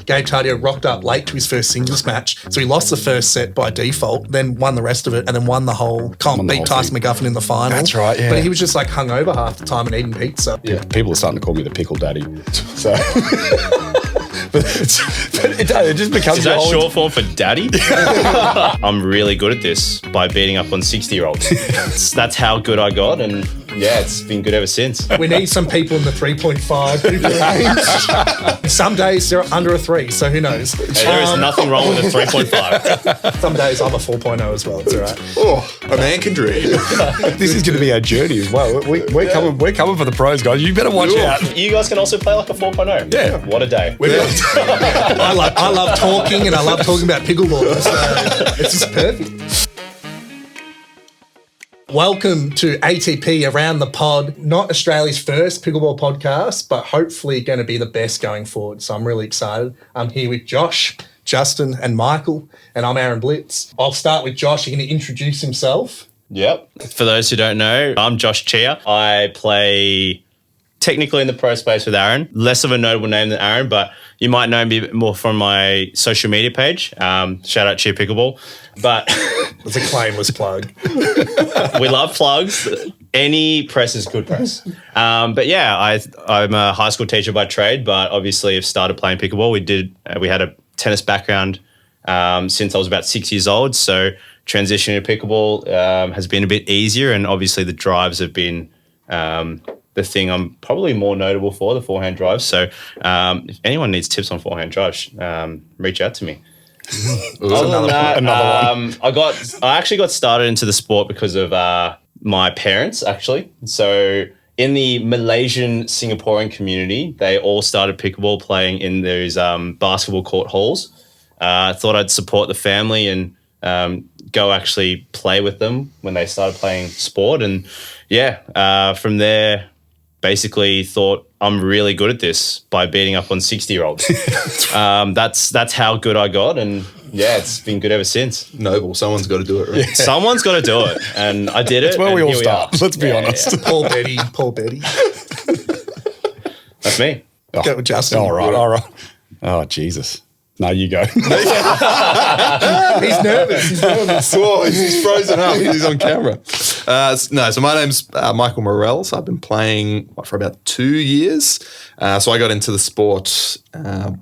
Gabe Tardio rocked up late to his first singles match. So he lost the first set by default, then won the rest of it, and then won the whole comp, beat Tyson McGuffin in the final. That's right, yeah. But he was just like hungover half the time and eating pizza. Yeah, people are starting to call me the pickle daddy. So, but it just becomes. Is that short form for daddy? I'm really good at this by beating up on 60-year-olds. That's how good I got, and yeah, it's been good ever since. We need some people in the 3.5 range. Some days they're under a 3, so who knows? Hey, there is nothing wrong with a 3.5. Some days I'm a 4.0 as well. It's all right. Oh, a man can dream. This is going to be our journey as well. We're coming for the pros, guys. You better watch out. You guys can also play like a 4.0. Yeah. What a day. I love talking, and I love talking about pickleball. So it's just perfect. Welcome to ATP Around the Pod. Not Australia's first pickleball podcast, but hopefully going to be the best going forward. So I'm really excited. I'm here with Josh, Justin, and Michael, and I'm Aaron Blitz. I'll start with Josh. He's going to introduce himself. Yep. For those who don't know, I'm Josh Chia. I play technically in the pro space with Aaron. Less of a notable name than Aaron, but you might know me more from my social media page. Shout out Chia Pickleball. But It's a claimless plug. we love plugs. Any press is good press. But yeah, I'm a high school teacher by trade, but obviously I've started playing pickleball. We had a tennis background since I was about 6 years old. So transitioning to pickleball has been a bit easier, and obviously the drives have been the thing I'm probably more notable for, the forehand drives. So if anyone needs tips on forehand drives, reach out to me. Another one. I actually got started into the sport because of my parents, actually. So in the Malaysian Singaporean community, they all started pickleball playing in those basketball court halls. I thought I'd support the family and go actually play with them when they started playing sport. And yeah, from there, basically thought I'm really good at this by beating up on 60-year-olds. That's how good I got, and yeah, it's been good ever since. Noble. Someone's got to do it, right? Yeah. Someone's got to do it, and I did it. That's where we all start. Let's be honest. Yeah. Poor Betty. That's me. Go with Justin. All right. Oh, Jesus. No, you go. He's nervous. Whoa, he's frozen up. He's on camera. So my name's Michael Murrell. So I've been playing for about 2 years. So I got into the sport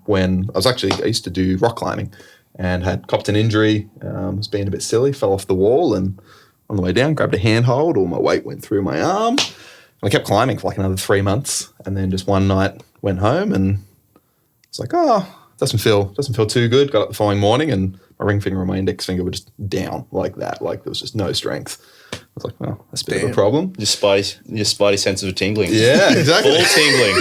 when I used to do rock climbing and had copped an injury. Was being a bit silly, fell off the wall, and on the way down, grabbed a handhold. All my weight went through my arm. And I kept climbing for like another 3 months, and then just one night went home and it's like, doesn't feel too good. Got up the following morning and my ring finger and my index finger were just down like that. Like there was just no strength. I was like, well, that's a bit of a problem. Your spidey sense of tingling. Yeah, exactly. All tingling.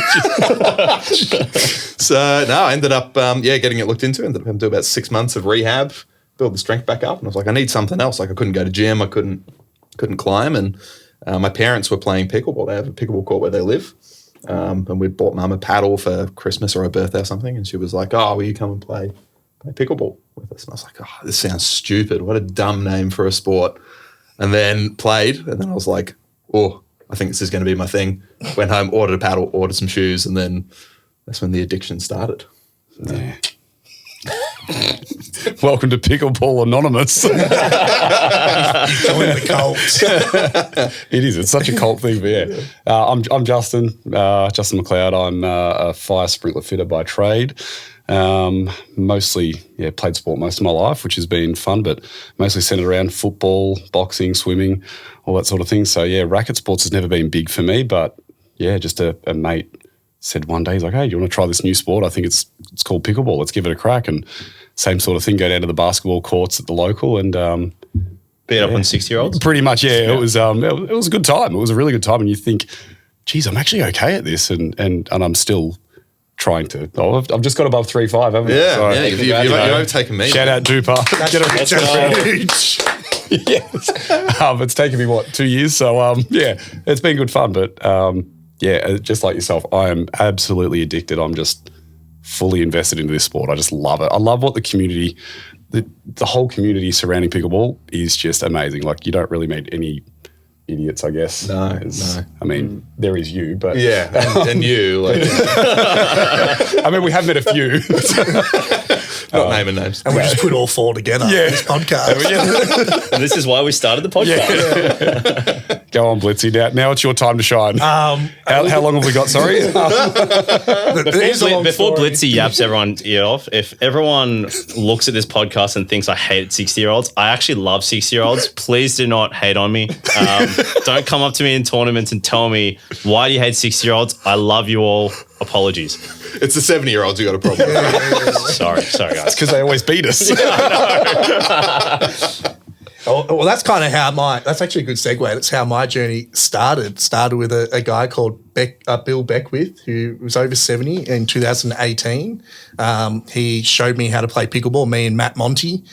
So no, I ended up getting it looked into. Ended up having to do about 6 months of rehab, build the strength back up. And I was like, I need something else. Like I couldn't go to gym. I couldn't climb. And my parents were playing pickleball. They have a pickleball court where they live. And we bought Mum a paddle for Christmas or her birthday or something, and she was like, will you come and play pickleball with us? And I was like, this sounds stupid. What a dumb name for a sport. And then played, and then I was like, I think this is going to be my thing. Went home, ordered a paddle, ordered some shoes, and then that's when the addiction started. So. Yeah. Welcome to Pickleball Anonymous. Join the cult. It is. It's such a cult thing, but yeah. I'm Justin McLeod. I'm a fire sprinkler fitter by trade. Mostly, played sport most of my life, which has been fun, but mostly centered around football, boxing, swimming, all that sort of thing. So yeah, racket sports has never been big for me, but yeah, just a mate said one day, he's like, hey, do you want to try this new sport? I think it's called pickleball. Let's give it a crack. And same sort of thing, go down to the basketball courts at the local and beat up on 60-year-olds? Pretty much, yeah. It was a good time. It was a really good time. And you think, geez, I'm actually okay at this. And I'm still trying to. I've just got above 3.5, haven't I? Yeah, So, you've overtaken me. Shout out DUPR. Yes. It's taken me, 2 years? So, it's been good fun. But, just like yourself, I am absolutely addicted. I'm just fully invested into this sport. I just love it. I love what the community, the whole community surrounding pickleball is just amazing. Like you don't really meet any idiots, I guess. No. I mean, there is you, but Yeah, and you. Like, I mean, we have met a few. not naming names. And we just put all four together in this podcast. And this is why we started the podcast. Go on, Blitzy. Now it's your time to shine. How long have we got? Sorry. Before Blitzy yaps everyone ear off, if everyone looks at this podcast and thinks I hate 60-year-olds, I actually love 60-year-olds. Please do not hate on me. Don't come up to me in tournaments and tell me, why do you hate 60-year-olds? I love you all. Apologies. It's the 70-year-olds who got a problem. Sorry, guys. Because they always beat us. Well, that's kind of how that's actually a good segue. That's how my journey started. Started with a guy called Bill Beckwith, who was over 70 in 2018. He showed me how to play pickleball, me and Matt Monty.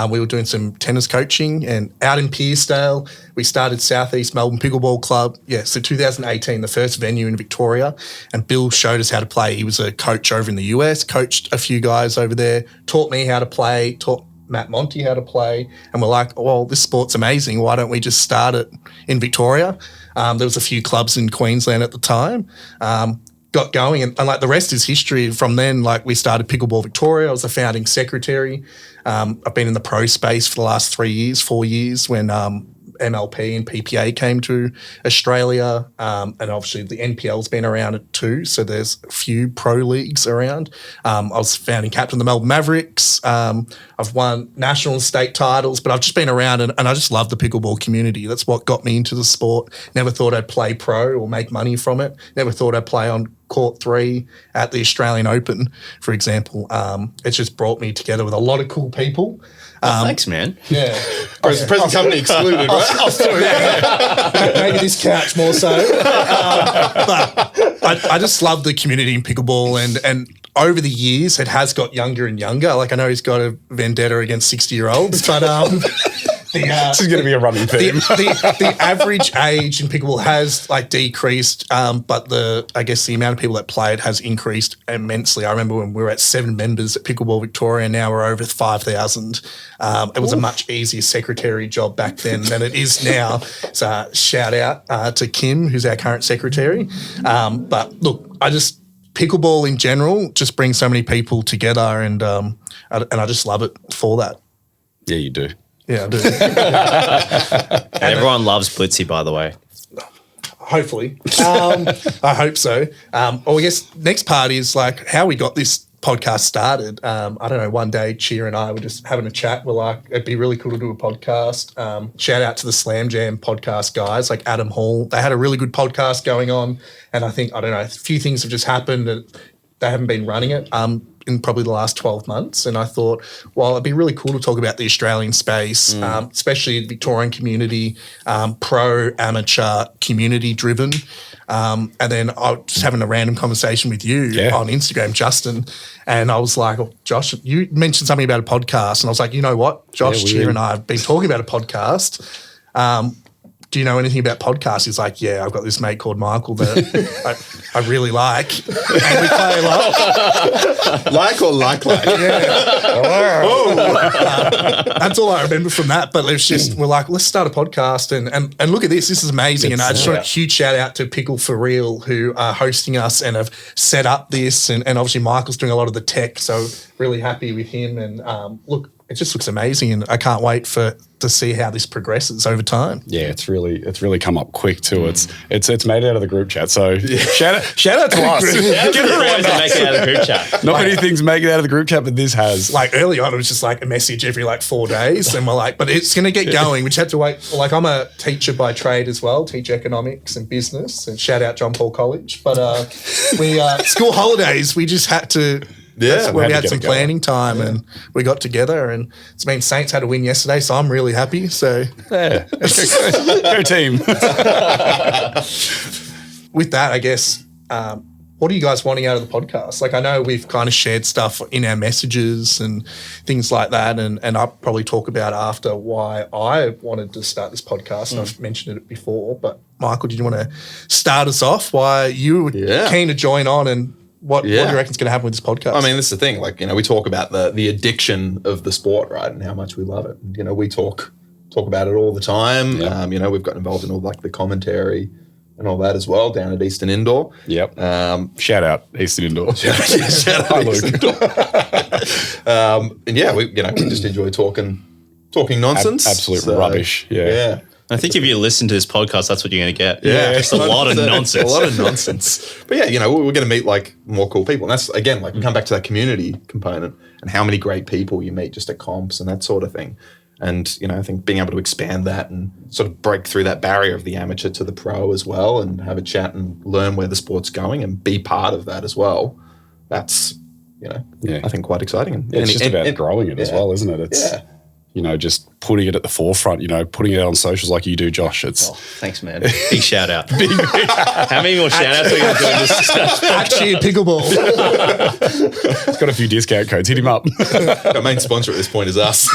We were doing some tennis coaching, and out in Pearsdale, we started Southeast Melbourne Pickleball Club. Yeah, so 2018, the first venue in Victoria, and Bill showed us how to play. He was a coach over in the US, coached a few guys over there, taught me how to play, taught Matt Monty how to play, and we're like, well, this sport's amazing. Why don't we just start it in Victoria? There was a few clubs in Queensland at the time. Got going, and like the rest is history. From then, like we started Pickleball Victoria. I was the founding secretary. I've been in the pro space for the last 4 years when MLP and PPA came to Australia, and obviously the NPL's been around it too, so there's a few pro leagues around. I was founding captain of the Melbourne Mavericks. I've won national and state titles, but I've just been around and I just love the pickleball community. That's what got me into the sport. Never thought I'd play pro or make money from it. Never thought I'd play on Court 3 at the Australian Open, for example. It's just brought me together with a lot of cool people. Thanks, man. Yeah. Present company excluded, right? I'll still, maybe this couch more so. But I just love the community in pickleball, and over the years it has got younger and younger. Like I know he's got a vendetta against 60-year-olds, but this is going to be a running theme. The average age in pickleball has like decreased, but I guess the amount of people that play it has increased immensely. I remember when we were at 7 members at Pickleball Victoria, now we're over 5,000. It was a much easier secretary job back then than it is now. So shout out to Kim, who's our current secretary. But look, pickleball in general just brings so many people together, and I just love it for that. Yeah, you do. Yeah, I do. And everyone loves Blitzy, by the way. Hopefully. I hope so. I guess next part is like how we got this podcast started. I don't know, one day Chia and I were just having a chat. We're like, it'd be really cool to do a podcast. Shout out to the Slam Jam podcast guys like Adam Hall. They had a really good podcast going on, and I think, I don't know, a few things have just happened that they haven't been running it in probably the last 12 months. And I thought, well, it'd be really cool to talk about the Australian space, especially the Victorian community, pro, amateur, community driven. And then I was just having a random conversation with you on Instagram, Justin, and I was like, oh, Josh, you mentioned something about a podcast. And I was like, you know what? Josh, Chia and I have been talking about a podcast. Do you know anything about podcasts? He's like, yeah, I've got this mate called Michael that I really like. And we play a lot. Like or like? Yeah. That's all I remember from that. But we're like, let's start a podcast and look at this. This is amazing. And I just want a huge shout out to Pickle for Real, who are hosting us and have set up this. And obviously Michael's doing a lot of the tech. So really happy with him. And look, it just looks amazing, and I can't wait to see how this progresses over time. Yeah, it's really come up quick too. It's made out of the group chat. So shout out to us. Give it around to make it out of the group chat. Not many things make it out of the group chat, but this has. Like early on, it was just like a message every like 4 days, and we're like, but it's going to get going. We just had to wait. Like I'm a teacher by trade as well, teach economics and business, and shout out John Paul College. But we school holidays, we just had to. Yeah, we had some planning time and we got together, and it's been Saints had a win yesterday, so I'm really happy. So yeah, go team. With that, I guess, what are you guys wanting out of the podcast? Like I know we've kind of shared stuff in our messages and things like that, and I'll probably talk about after why I wanted to start this podcast, and I've mentioned it before. But Michael, did you want to start us off? Why you were keen to join on, and what do you reckon is going to happen with this podcast? I mean, this is the thing. Like, we talk about the addiction of the sport, right, and how much we love it. And, we talk talk about it all the time. Yeah. You know, we've got involved in all like the commentary and all that as well down at Eastern Indoor. Yep. Shout out Eastern Indoor. Shout out Eastern Indoor. And yeah, we just enjoy talking nonsense. Absolute rubbish. Yeah. I think if you listen to this podcast, that's what you're going to get. Yeah. Just a lot of nonsense. A lot of nonsense. But yeah, you know, we're going to meet like more cool people. And that's, again, like we come back to that community component and how many great people you meet just at comps and that sort of thing. And, you know, I think being able to expand that and sort of break through that barrier of the amateur to the pro as well and have a chat and learn where the sport's going and be part of that as well. That's, you know, I think quite exciting. And it's just about growing it as well, isn't it? It's, you know, just putting it at the forefront, you know, putting it on socials like you do, Josh. It's thanks, man. Big shout out. How many more shout outs are we going to do in this? At Chia Pickleball. It's got a few discount codes. Hit him up. Our main sponsor at this point is us.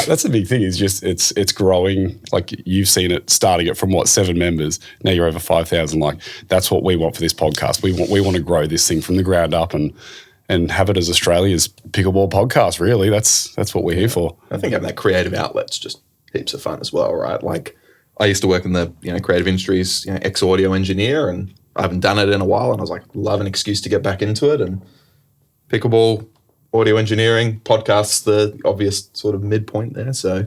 That's the big thing is just it's growing. Like you've seen it starting it from 7 members. Now you're over 5,000. Like that's what we want for this podcast. We want to grow this thing from the ground up and have it as Australia's pickleball podcast, really. That's what we're here for. I think having that creative outlet's just heaps of fun as well, right? Like I used to work in the, you know, creative industries, you know, ex-audio engineer, and I haven't done it in a while, and I was like, love an excuse to get back into it. And pickleball, audio engineering, podcasts, the obvious sort of midpoint there, so...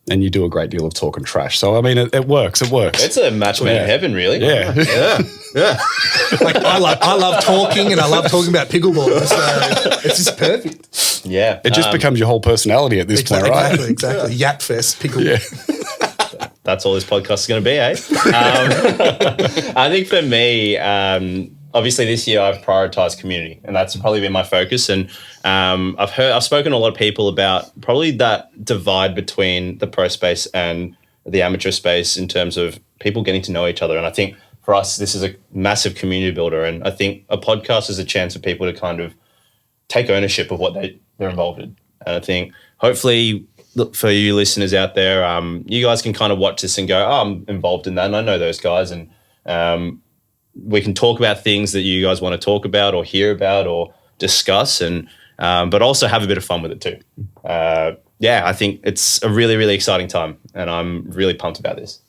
And you do a great deal of talking trash. So, I mean, it works. It works. It's a match made in heaven, really. Yeah. Yeah. Like I love talking and I love talking about pickleball. So it's just perfect. Yeah. It just becomes your whole personality at this point, right? Exactly. Yap Fest, pickleball. Yeah. That's all this podcast is going to be, eh? I think for me, obviously this year I've prioritized community, and that's probably been my focus. And I've spoken to a lot of people about probably that divide between the pro space and the amateur space in terms of people getting to know each other. And I think for us, this is a massive community builder. And I think a podcast is a chance for people to kind of take ownership of what they're involved in. And I think hopefully, look, for you listeners out there, you guys can kind of watch this and go, oh, I'm involved in that and I know those guys. And we can talk about things that you guys want to talk about or hear about or discuss, and but also have a bit of fun with it too. I think it's a really, really exciting time, and I'm really pumped about this.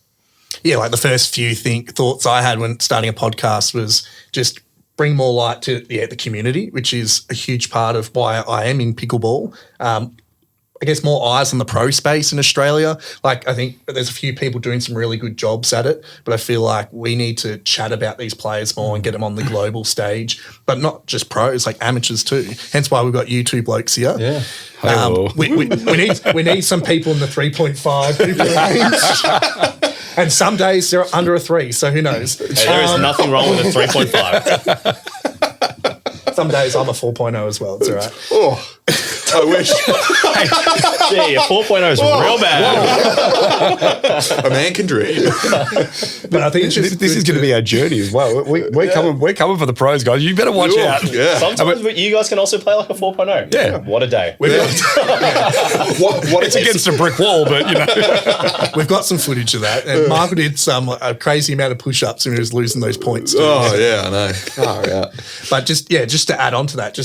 Yeah, like the first few thoughts I had when starting a podcast was just bring more light to the community, which is a huge part of why I am in pickleball. I guess more eyes on the pro space in Australia. Like I think there's a few people doing some really good jobs at it, but I feel like we need to chat about these players more and get them on the global stage, but not just pros, like amateurs too. Hence why we've got you two blokes here. Yeah. We need some people in the 3.5 range. And some days they're under a 3, so who knows? Hey, there is nothing wrong with a 3.5. Some days I'm a 4.0 as well. It's all right. Oh, I wish. Gee, a 4.0 is real bad. A man can dream. But I think it's just this is going to be our journey as well. We're coming for the pros, guys. You better watch out. Yeah. Sometimes you guys can also play like a 4.0. Yeah. What a day. What It's against a brick wall, but you know. we've got some footage of that. And Michael did a crazy amount of push-ups when he was losing those points too. Oh, yeah, I know. Oh, yeah. But just to add on to that,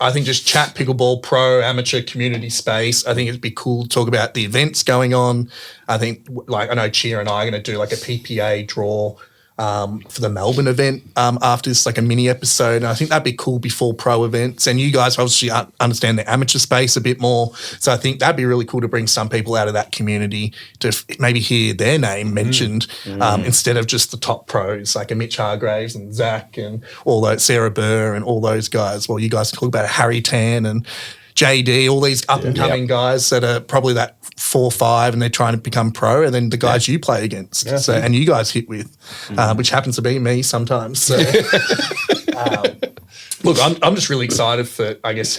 I think just chat pickleball, pro, amateur, community space. I think it'd be cool to talk about the events going on. I think, like, I know Chia and I are going to do like a PPA draw for the Melbourne event after this, like a mini episode. And I think that'd be cool before pro events. And you guys obviously understand the amateur space a bit more. So I think that'd be really cool to bring some people out of that community to maybe hear their name mentioned instead of just the top pros like a Mitch Hargraves and Zach and all those, Sarah Burr and all those guys. Well, you guys talk about Harry Tan and JD, all these up-and-coming guys that are probably that 4-5 and they're trying to become pro, and then the guys you play against and you guys hit with, which happens to be me sometimes. So, look, I'm just really excited for, I guess,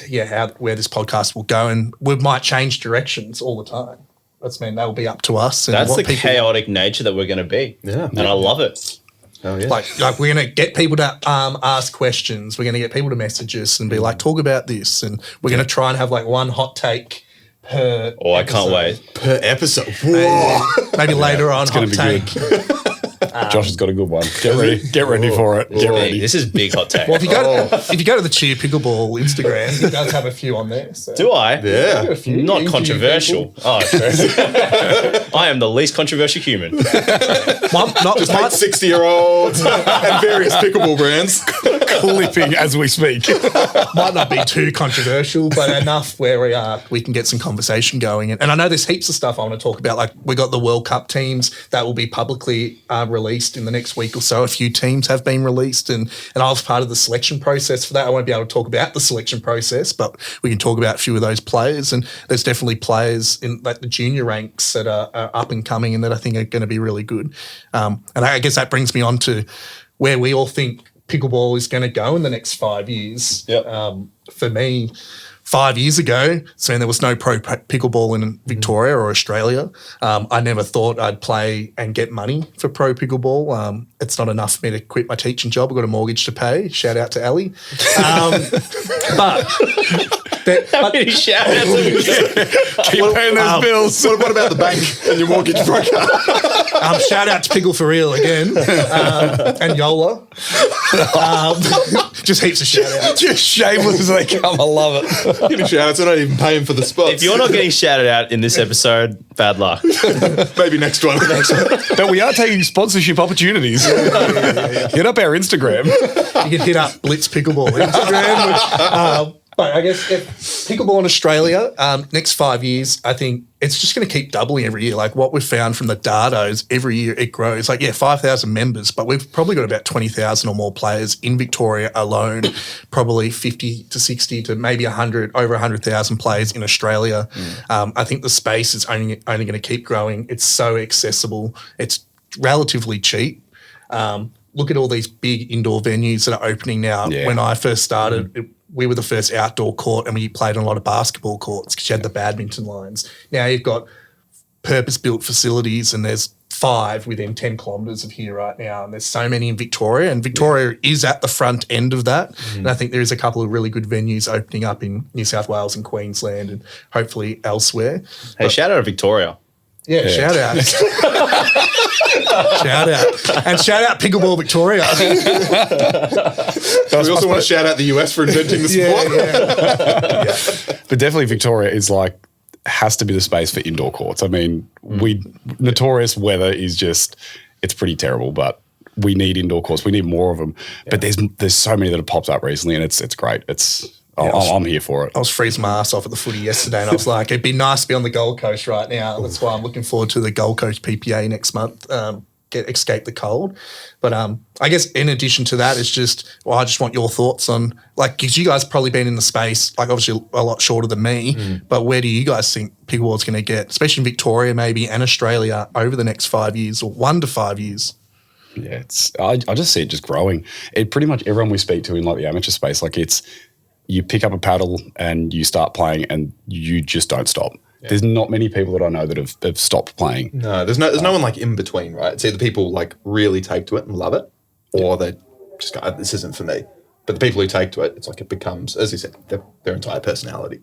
where this podcast will go, and we might change directions all the time. That'll be up to us. And that's the chaotic nature that we're going to be. Yeah. And I love it. Oh, yeah. Like we're going to get people to ask questions. We're going to get people to message us and be like, talk about this. And we're going to try and have like one hot take per I can't wait. Per episode. Maybe later on, hot gonna be take. Josh has got a good one. Get ready for it. Get Hey, ready. this is big hot take. Well, if you go to the Chia Pickleball Instagram, he does have a few on there. So. Do I? Yeah. A few. Not Interview controversial. people. Oh, true. I am the least controversial human. Just Just like 60-year-olds and various pickleball brands. Clipping as we speak. might not be too controversial, but enough where we can get some conversation going. And I know there's heaps of stuff I want to talk about. Like we got the World Cup teams that will be publicly released in the next week or so. A few teams have been released, and I was part of the selection process for that. I won't be able to talk about the selection process, but we can talk about a few of those players. And there's definitely players in like the junior ranks that are up and coming and that I think are going to be really good. And I guess that brings me on to where we all think pickleball is going to go in the next 5 years. Yep. For me, 5 years ago, so there was no pro pickleball in Victoria or Australia. I never thought I'd play and get money for pro pickleball. It's not enough for me to quit my teaching job. I've got a mortgage to pay. Shout out to Ali. How many shout outs have we got? Keep paying those bills. What about the bank and your mortgage broker? Shout out to Pickle for Real again, and Yola. Just heaps of shout outs. Just shameless as they come. I love it. Getting shout-outs, they're not even paying for the spots. If you're not getting shouted out in this episode, bad luck. Maybe next one. But we are taking sponsorship opportunities. Hit up our Instagram. You can hit up Blitz Pickleball Instagram. But I guess if pickleball in Australia, next 5 years, I think it's just going to keep doubling every year. Like what we've found from the data is every year it grows. Like, 5,000 members, but we've probably got about 20,000 or more players in Victoria alone, probably 50 to 60 to maybe 100, over 100,000 players in Australia. I think the space is only going to keep growing. It's so accessible. It's relatively cheap. Look at all these big indoor venues that are opening now. Yeah. When I first started, we were the first outdoor court and we played on a lot of basketball courts because you had the badminton lines. Now you've got purpose-built facilities and there's 5 within 10 kilometres of here right now, and there's so many in Victoria, and Victoria is at the front end of that. And I think there is a couple of really good venues opening up in New South Wales and Queensland and hopefully elsewhere. Hey, shout out to Victoria. Yeah. Shout out. Shout out. And shout out Pickleball Victoria. We also want to shout out the US for inventing the sport. But definitely Victoria is has to be the space for indoor courts. I mean, notorious weather is just, it's pretty terrible, but we need indoor courts. We need more of them. Yeah. But there's so many that have popped up recently and it's great. I'm here for it. I was freezing my ass off at the footy yesterday and I was like, it'd be nice to be on the Gold Coast right now. That's why I'm looking forward to the Gold Coast PPA next month, escape the cold. But I guess in addition to that, it's just, I just want your thoughts on, because you guys probably been in the space, obviously a lot shorter than me, but where do you guys think pickleball's going to get, especially in Victoria maybe and Australia over the next 5 years or 1 to 5 years? Yeah, I just see it just growing. It pretty much everyone we speak to in the amateur space, you pick up a paddle and you start playing and you just don't stop. Yeah. There's not many people that I know that have stopped playing. No, there's no one in between, right? It's either people really take to it and love it, or they just go, this isn't for me. But the people who take to it, it's it becomes, as you said, their entire personality.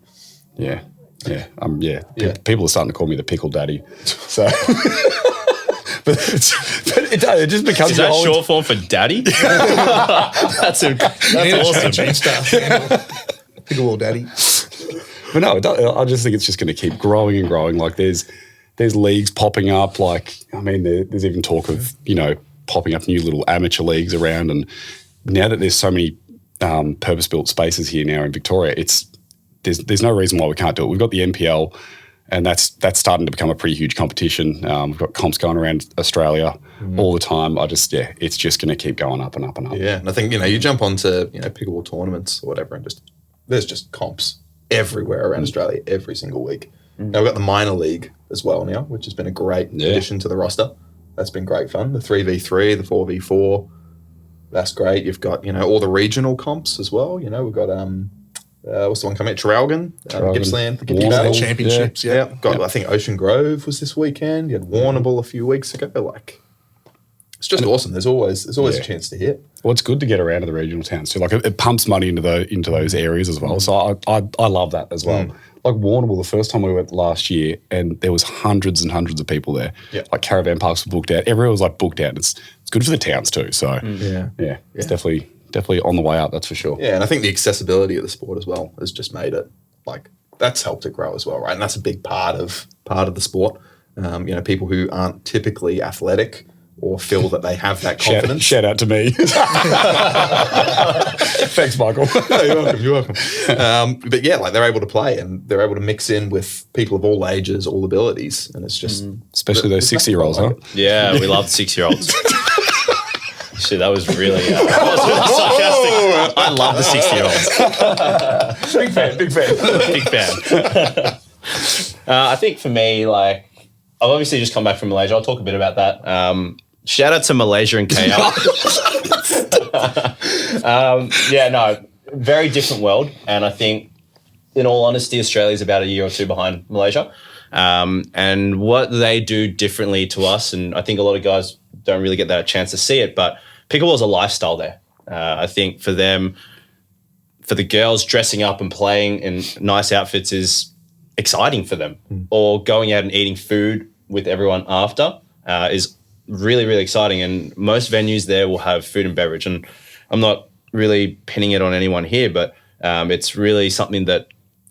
Yeah. People are starting to call me the pickle daddy. So... But it just becomes. Is that short form for daddy? That's awesome. Pickleball daddy. But no, I just think it's just going to keep growing and growing. There's leagues popping up. There's even talk of popping up new little amateur leagues around. And now that there's so many purpose-built spaces here now in Victoria, there's no reason why we can't do it. We've got the NPL. And that's starting to become a pretty huge competition. We've got comps going around Australia all the time. It's just going to keep going up and up and up. Yeah, and I think, you jump onto, pickleball tournaments or whatever and there's just comps everywhere around Australia every single week. Now we've got the minor league as well now, which has been a great addition to the roster. That's been great fun. The 3v3, the 4v4, that's great. You've got, all the regional comps as well. We've got... what's the one coming? Traralgon, Gippsland, the Gippsland Championships. Yeah. I think Ocean Grove was this weekend. You had Warrnambool a few weeks ago. It's just awesome. There's always a chance to hit. Well, it's good to get around to the regional towns too. Like it pumps money into those areas as well. So I love that as well. Like Warrnambool, the first time we went last year, and there was hundreds and hundreds of people there. Yeah. Like caravan parks were booked out. Everyone was like booked out. It's good for the towns too. So it's definitely on the way up. That's for sure. Yeah, and I think the accessibility of the sport as well has just made it like that's helped it grow as well, right? And that's a big part of the sport. People who aren't typically athletic or feel that they have that confidence. Shout out to me. Thanks, Michael. No, you're welcome. But yeah, like they're able to play and they're able to mix in with people of all ages, all abilities, and it's just especially those 60-year-olds, huh? Yeah, we love 6-year-olds. Shit, that was really sarcastic. I love the 60-year-olds. Big fan. I think for me, like, I've obviously just come back from Malaysia. I'll talk a bit about that. Shout out to Malaysia and KL. Very different world. And I think, in all honesty, Australia's about a year or two behind Malaysia. And what they do differently to us, and I think a lot of guys don't really get that chance to see it, but pickleball is a lifestyle there. I think for them, for the girls, dressing up and playing in nice outfits is exciting for them. Or going out and eating food with everyone after is really, really exciting. And most venues there will have food and beverage. And I'm not really pinning it on anyone here, but it's really something that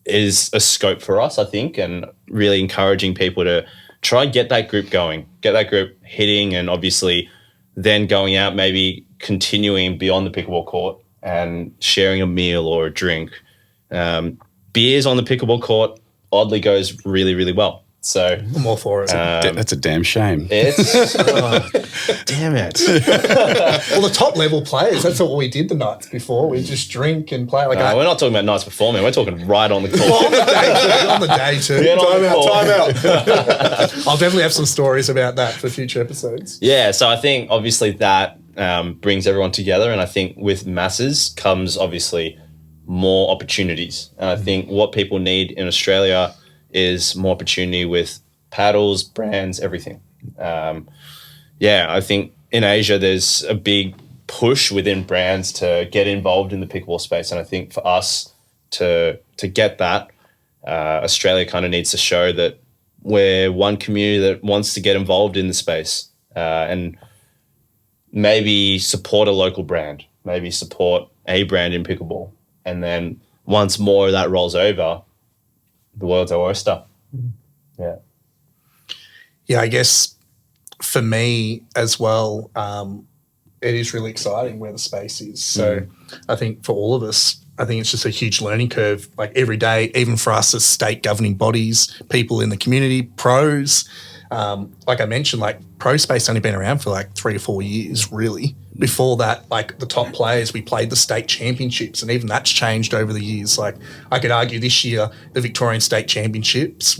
is a scope for us, I think, and really encouraging people to try and get that group going, get that group hitting, and obviously then going out, maybe continuing beyond the pickleball court and sharing a meal or a drink. Beers on the pickleball court oddly goes really, really well. So I'm all for it. That's a damn shame. It's damn it. Well, the top level players, that's what we did the nights before. We just drink and play. Like we're not talking about nights before, man. We're talking right on the court. on the day too. Time out. I'll definitely have some stories about that for future episodes. Yeah, so I think obviously that brings everyone together, and I think with masses comes obviously more opportunities. And I think what people need in Australia is more opportunity with paddles, brands, everything. I think in Asia there's a big push within brands to get involved in the pickleball space, and I think for us to get that, Australia kind of needs to show that we're one community that wants to get involved in the space, and maybe support a local brand, maybe support a brand in pickleball, and then once more of that rolls over, the world's our oyster. Yeah. Yeah, I guess for me as well, it is really exciting where the space is. So I think for all of us, I think it's just a huge learning curve, like every day, even for us as state governing bodies, people in the community, pros. Like I mentioned, like pro space only been around for like 3 or 4 years, really. Before that, like the top players, we played the state championships, and even that's changed over the years. Like I could argue this year, the Victorian state championships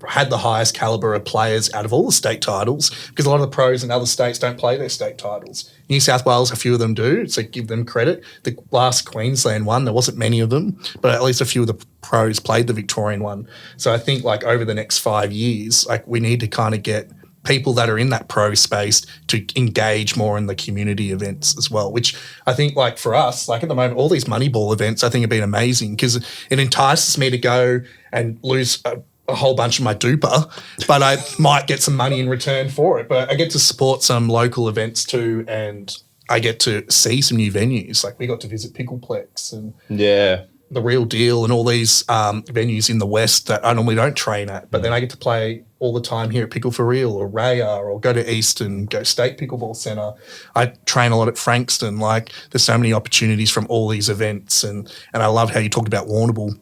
had the highest caliber of players out of all the state titles, because a lot of the pros in other states don't play their state titles. New South Wales, a few of them do, so give them credit. The last Queensland one, there wasn't many of them, but at least a few of the pros played the Victorian one. So I think like over the next 5 years, like we need to kind of get people that are in that pro space to engage more in the community events as well, which I think like for us, like at the moment, all these Moneyball events I think have been amazing because it entices me to go and lose a whole bunch of my DUPR, but I might get some money in return for it. But I get to support some local events too, and I get to see some new venues. Like we got to visit Pickleplex and The Real Deal and all these venues in the West that I normally don't train at, but then I get to play all the time here at Pickle for Real or Raya, or go to Eastern, go State Pickleball Centre. I train a lot at Frankston. Like there's so many opportunities from all these events, and I love how you talked about Warrnambool.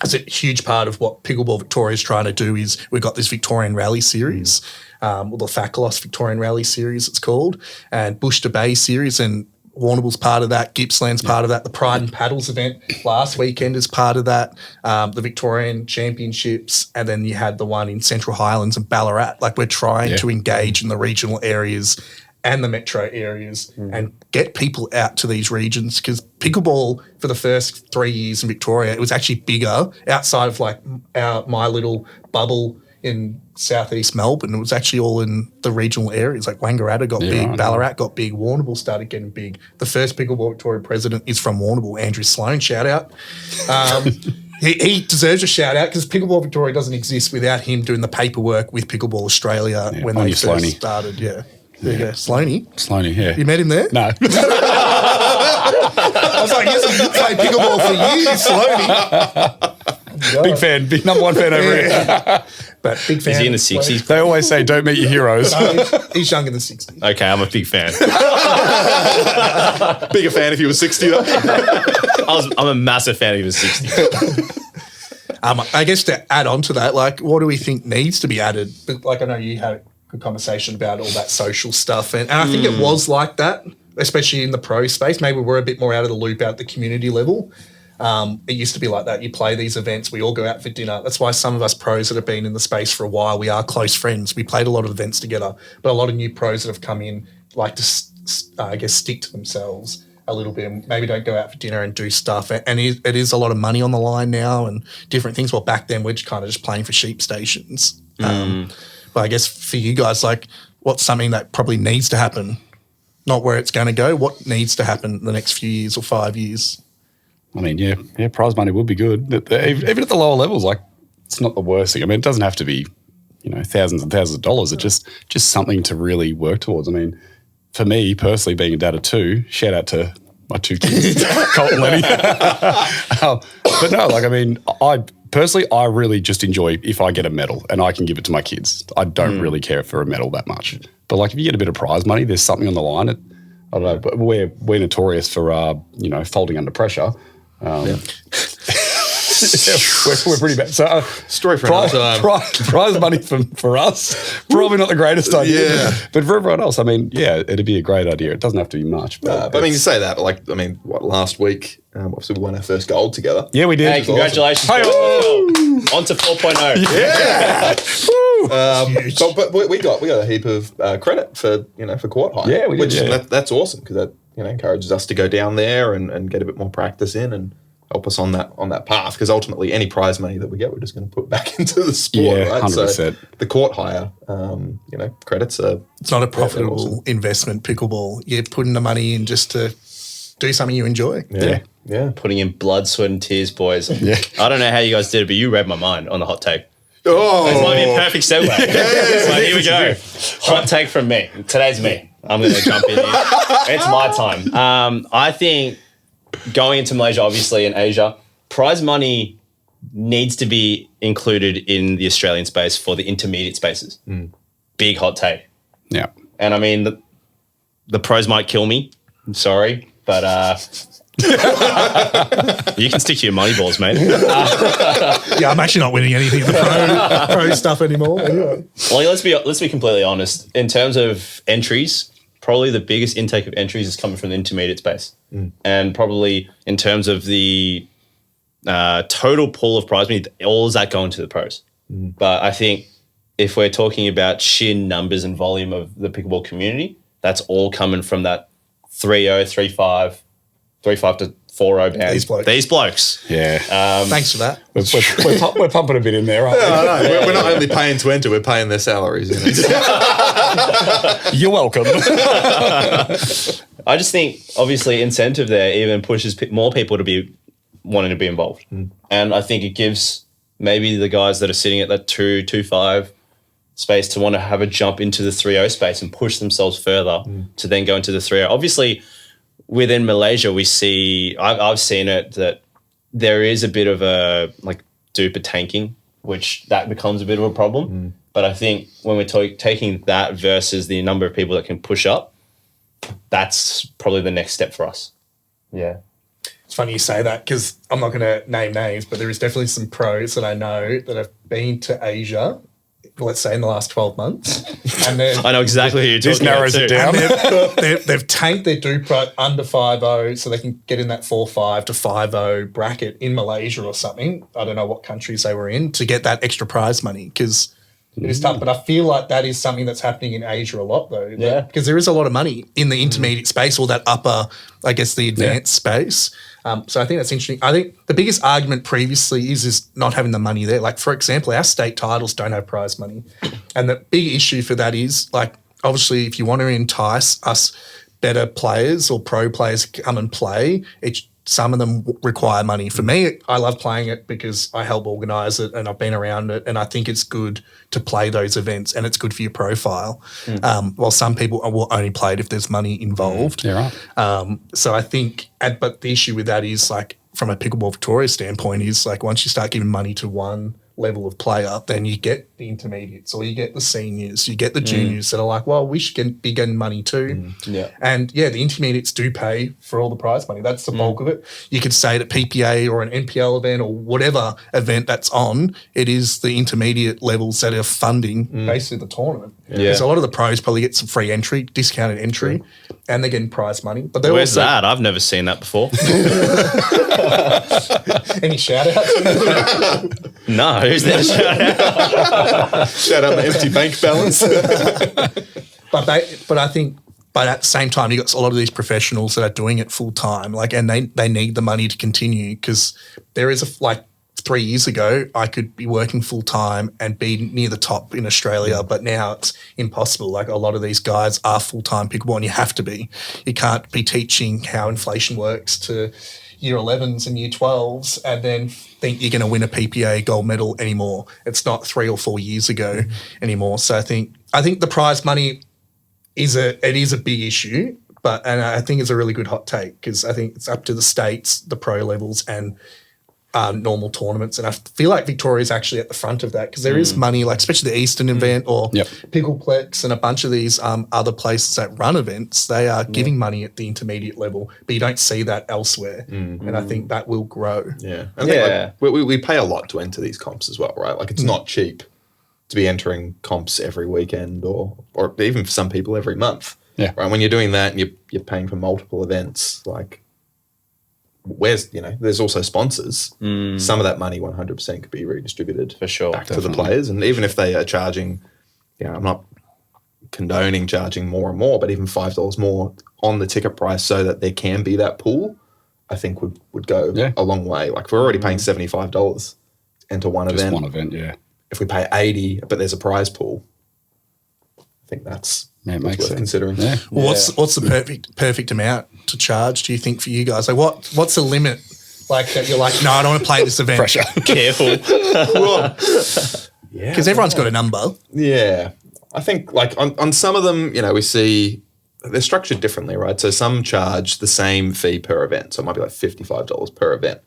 As a huge part of what Pickleball Victoria is trying to do is we've got this Victorian Rally Series, or the Facalos Victorian Rally Series it's called, and Bush to Bay Series, and Warrnambool's part of that, Gippsland's part of that, the Pride and Paddles event last weekend is part of that, the Victorian Championships, and then you had the one in Central Highlands and Ballarat. Like we're trying to engage in the regional areas and the metro areas and get people out to these regions, because pickleball for the first 3 years in Victoria, it was actually bigger outside of like my little bubble in southeast Melbourne. It was actually all in the regional areas. Like Wangaratta got big, right. Ballarat got big, Warrnambool started getting big. The first Pickleball Victoria president is from Warrnambool, Andrew Sloan, shout out. He deserves a shout out because Pickleball Victoria doesn't exist without him doing the paperwork with Pickleball Australia when they first Sloaney. started. Yeah. There you go. Sloaney. Sloaney, yeah. You met him there? No. I was like, yes, I've played pickleball for years, Sloaney. Big fan, big number one fan over here. But big fan. Is he in the 60s? They always say, don't meet your heroes. No, he's younger than 60. Okay, I'm a big fan. Bigger fan if he was 60 though. I'm a massive fan if he was 60. I guess to add on to that, like, what do we think needs to be added? But, like, I know you had a good conversation about all that social stuff, and I think it was like that, especially in the pro space. Maybe we're a bit more out of the loop at the community level. It used to be like that. You play these events, we all go out for dinner. That's why some of us pros that have been in the space for a while, we are close friends. We played a lot of events together, but a lot of new pros that have come in like to, I guess, stick to themselves a little bit and maybe don't go out for dinner and do stuff. And it is a lot of money on the line now and different things. Well, back then we're just kind of just playing for sheep stations. But I guess for you guys, like, what's something that probably needs to happen? Not where it's going to go. What needs to happen in the next few years or 5 years? I mean, yeah, prize money would be good. Even at the lower levels, like, it's not the worst thing. I mean, it doesn't have to be, thousands and thousands of dollars. It's just something to really work towards. I mean, for me personally, being a dad of two, shout out to my two kids, Colt and Lenny. But no, like, I mean, I really just enjoy if I get a medal and I can give it to my kids. I don't really care for a medal that much. But like, if you get a bit of prize money, there's something on the line. I don't know, but we're notorious for, folding under pressure. We're pretty bad. So Story for another time. Prize money for us, probably not the greatest idea. Yeah. But for everyone else, I mean, yeah, it'd be a great idea. It doesn't have to be much. But I mean, you say that, but like, I mean, last week, obviously we won our first gold together. Yeah, we did. Hey, congratulations. Hey, On to 4.0. Yeah. But we got a heap of credit for court hire. Yeah, we did, yeah. That's awesome because that encourages us to go down there and get a bit more practice in and help us on that path. Because ultimately, any prize money that we get, we're just going to put back into the sport, right? 100%. So the court hire, credits are. It's not a profitable investment, pickleball. You're putting the money in just to do something you enjoy. Yeah. Putting in blood, sweat, and tears, boys. Yeah. I don't know how you guys did it, but you read my mind on the hot take. Oh, This might be a perfect segue. So here we go. Hot take from me. Today's me. I'm going to jump in here. It's my time. I think going into Malaysia, obviously, and Asia, prize money needs to be included in the Australian space for the intermediate spaces. Big hot take. Yeah. And I mean, the pros might kill me. I'm sorry, but you can stick to your money balls, mate. Yeah, I'm actually not winning anything in the pro stuff anymore. Anyway. Well, let's be completely honest. In terms of entries, probably the biggest intake of entries is coming from the intermediate space, and probably in terms of the total pool of prize money, all is that going to the pros. But I think if we're talking about sheer numbers and volume of the pickleball community, that's all coming from that 3-0, 3-5 to 4-0 bands. These blokes. Yeah. Thanks for that. We're pumping a bit in there, aren't we? No, we're not only paying to enter, we're paying their salaries. You're welcome. I just think, obviously, incentive there even pushes more people to be wanting to be involved. And I think it gives maybe the guys that are sitting at that 2-5 space to want to have a jump into the 3-0 space and push themselves further to then go into the 3-0. Obviously, within Malaysia, we see, I've seen it, that there is a bit of a like DUPR tanking, which that becomes a bit of a problem. But I think when we're taking that versus the number of people that can push up, that's probably the next step for us. Yeah. It's funny you say that because I'm not going to name names, but there is definitely some pros that I know that have been to Asia, let's say in the last 12 months. And I know exactly who you're talking about. This narrows it down. They've tanked their DUPR under 5-0 so they can get in that 4-5 to 5-0 bracket in Malaysia or something. I don't know what countries they were in to get that extra prize money because It is tough, but I feel like that is something that's happening in Asia a lot, though. Yeah. Because there is a lot of money in the intermediate space or that upper, I guess, the advanced space. So I think that's interesting. I think the biggest argument previously is not having the money there. Like, for example, our state titles don't have prize money. And the big issue for that is, like, obviously, if you want to entice us better players or pro players to come and play, some of them require money. For me, I love playing it because I help organise it and I've been around it, and I think it's good to play those events and it's good for your profile. While some people will only play it if there's money involved. Yeah, right. So I think, but the issue with that is, like, from a Pickleball Victoria standpoint, is like once you start giving money to one level of player, then you get the intermediates or you get the seniors, you get the juniors that are like, well, we should be getting money too. And the intermediates do pay for all the prize money. That's the bulk of it. You could say that PPA or an NPL event or whatever event that's on, it is the intermediate levels that are funding basically the tournament. Because a lot of the pros probably get some free entry, discounted entry, and they're getting prize money. But they're Where's also, that? I've never seen that before. Any shout outs? No, who's there? Shout out. Shout out the empty bank balance. But I think, but at the same time, you got a lot of these professionals that are doing it full time, like, and they need the money to continue, because there is like 3 years ago, I could be working full time and be near the top in Australia, but now it's impossible. Like, a lot of these guys are full time pickleball, and you have to be. You can't be teaching how inflation works to year 11s and year 12s and then think you're going to win a PPA gold medal anymore. It's not 3 or 4 years ago anymore. So I think the prize money is a big issue, and I think it's a really good hot take, because I think it's up to the states, the pro levels, and normal tournaments. And I feel like Victoria's actually at the front of that, because there is money, like especially the Eastern event or Pickleplex and a bunch of these other places that run events, they are giving money at the intermediate level, but you don't see that elsewhere. And I think that will grow. I think we pay a lot to enter these comps as well, right? Like, it's not cheap to be entering comps every weekend or even for some people every month. Yeah. Right. When you're doing that and you're paying for multiple events, like, there's also sponsors. Some of that money 100% could be redistributed For sure. back to the players. And even if they are charging, I'm not condoning charging more and more, but even $5 more on the ticket price so that there can be that pool, I think would go a long way. Like, if we're already paying $75 to enter one Just event. one event, yeah. If we pay $80, but there's a prize pool, I think that's makes worth sense. considering. Yeah. Well, what's the perfect amount to charge, do you think, for you guys? Like, what's the limit? Like, that you're like, no, I don't want to play this event. Pressure. Careful. Because everyone's got a number. Yeah. I think, like, on some of them, we see they're structured differently, right? So some charge the same fee per event. So it might be like $55 per event.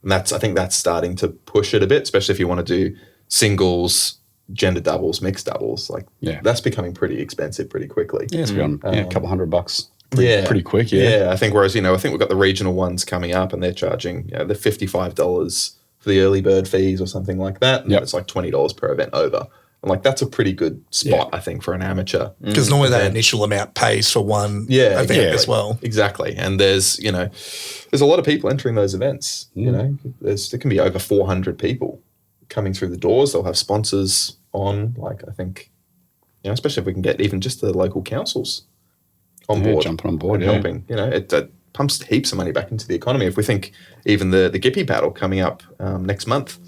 And I think that's starting to push it a bit, especially if you want to do singles, gender doubles, mixed doubles. Like, that's becoming pretty expensive pretty quickly. Yeah, it's been a couple $100 pretty quick, Yeah, I think whereas, I think we've got the regional ones coming up and they're charging, the $55 for the early bird fees or something like that. And it's like $20 per event over. And like, that's a pretty good spot, I think, for an amateur. Because normally that initial amount pays for one event as well. Exactly. And there's a lot of people entering those events. There can be over 400 people coming through the doors. They'll have sponsors on, like, I think, especially if we can get even just the local councils on board. Jumping on board, and helping. It pumps heaps of money back into the economy. If we think even the Gippy battle coming up next month,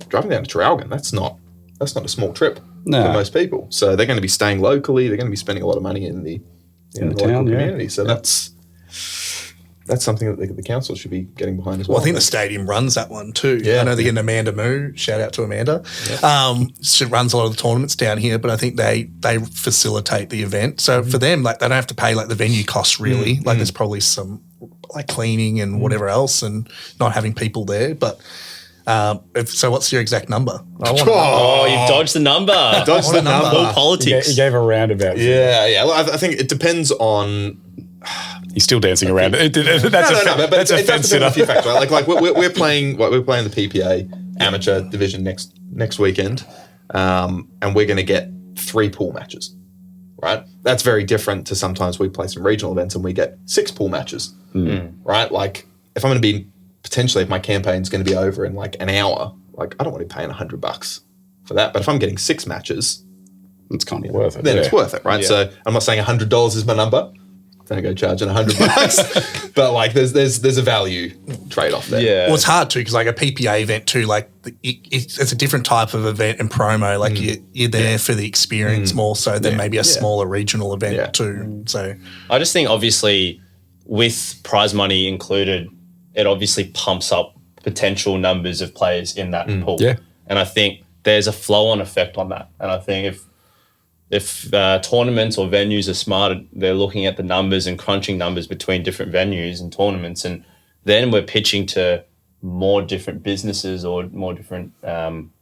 driving down to Traralgon, that's not a small trip for most people. So they're going to be staying locally. They're going to be spending a lot of money in the local town, community. So that's something that the council should be getting behind as well. Well, I think the stadium runs that one too. Yeah. I know they're getting Amanda Moo. Shout out to Amanda. She runs a lot of the tournaments down here, but I think they facilitate the event. So for them, like, they don't have to pay like the venue costs really. Like, there's probably some like cleaning and whatever else, and not having people there. But so what's your exact number? Oh, you've dodged the number. Dodged the number. All politics. He gave a roundabout. Yeah. Well, I think it depends on. He's still dancing around. That's But a fence sitter. a few factors, right? Like we're playing the PPA amateur division next weekend, and we're going to get 3 pool matches, right? That's very different to sometimes we play some regional events and we get 6 pool matches, right? Like, if I'm going to be potentially, if my campaign's going to be over in like an hour, like, I don't want to be paying $100 for that. But if I'm getting 6 matches, It's kind of worth it. then it's worth it, right? Yeah. So I'm not saying $100 is my number. Then I go charging $100, but like there's a value trade off there. Yeah. Well, it's hard too because like a PPA event too, like it's a different type of event and promo. Like you're there for the experience more so than maybe a smaller regional event too. So I just think obviously with prize money included, it obviously pumps up potential numbers of players in that pool. Yeah. And I think there's a flow-on effect on that. And I think if tournaments or venues are smart, they're looking at the numbers and crunching numbers between different venues and tournaments, and then we're pitching to more different businesses or more different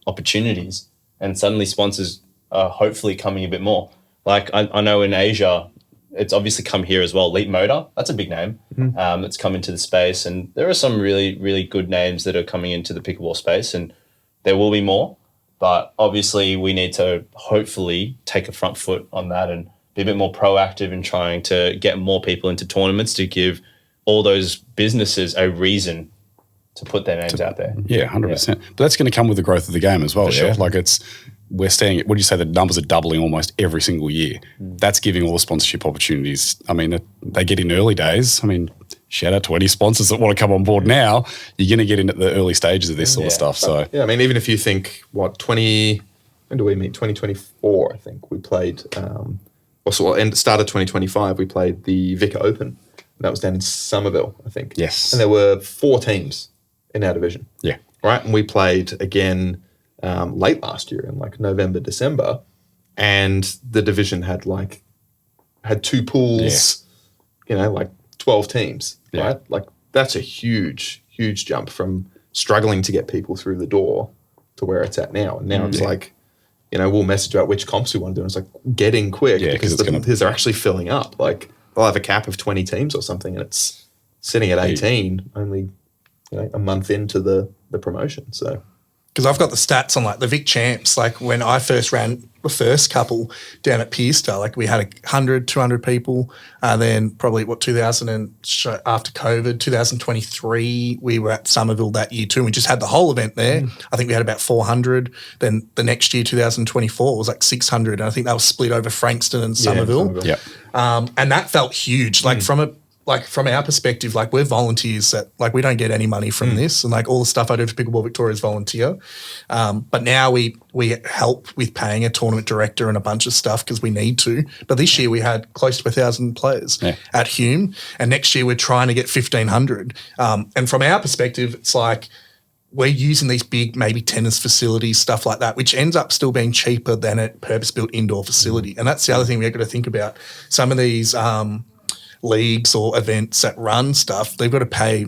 opportunities, and suddenly sponsors are hopefully coming a bit more. Like I know in Asia, it's obviously come here as well. Leap Motor, that's a big name that's come into the space, and there are some really, really good names that are coming into the pickleball space, and there will be more. But obviously we need to hopefully take a front foot on that and be a bit more proactive in trying to get more people into tournaments to give all those businesses a reason to put their names out there. Yeah, 100%. But that's going to come with the growth of the game as well, sure. Like we're seeing it. What do you say? The numbers are doubling almost every single year. That's giving all the sponsorship opportunities. I mean, they get in early days. I mean, shout out to any sponsors that want to come on board now. You're going to get in at the early stages of this sort of stuff. So yeah, I mean, even if you think when do we meet? 2024, I think we played. Start of 2025, we played the Vicar Open. And that was down in Somerville, I think. Yes. And there were 4 teams in our division. yeah, Right, and we played again late last year in like November, December, and the division had 2 pools, like 12 teams, right? Like that's a huge, huge jump from struggling to get people through the door to where it's at now. And now it's like, we'll message about which comps we want to do. And it's like getting quick because they're actually filling up. Like they'll have a cap of 20 teams or something, and it's sitting at 18 only a month into the promotion. So. because I've got the stats on like the Vic Champs, like when I first ran the first couple down at Pierstar, like we had 100, 200 people. Then probably after COVID, 2023, we were at Somerville that year too. And we just had the whole event there. I think we had about 400. Then the next year, 2024, was like 600. And I think that was split over Frankston and Somerville. yeah. And that felt huge. Like from our perspective, like we're volunteers that like we don't get any money from this, and like all the stuff I do for Pickleball Victoria is volunteer. But now we help with paying a tournament director and a bunch of stuff because we need to. But this year we had close to 1,000 players at Hume, and next year we're trying to get 1,500. And from our perspective, it's like we're using these big maybe tennis facilities, stuff like that, which ends up still being cheaper than a purpose-built indoor facility. And that's the other thing we've got to think about. Some of these leagues or events that run stuff, they've got to pay,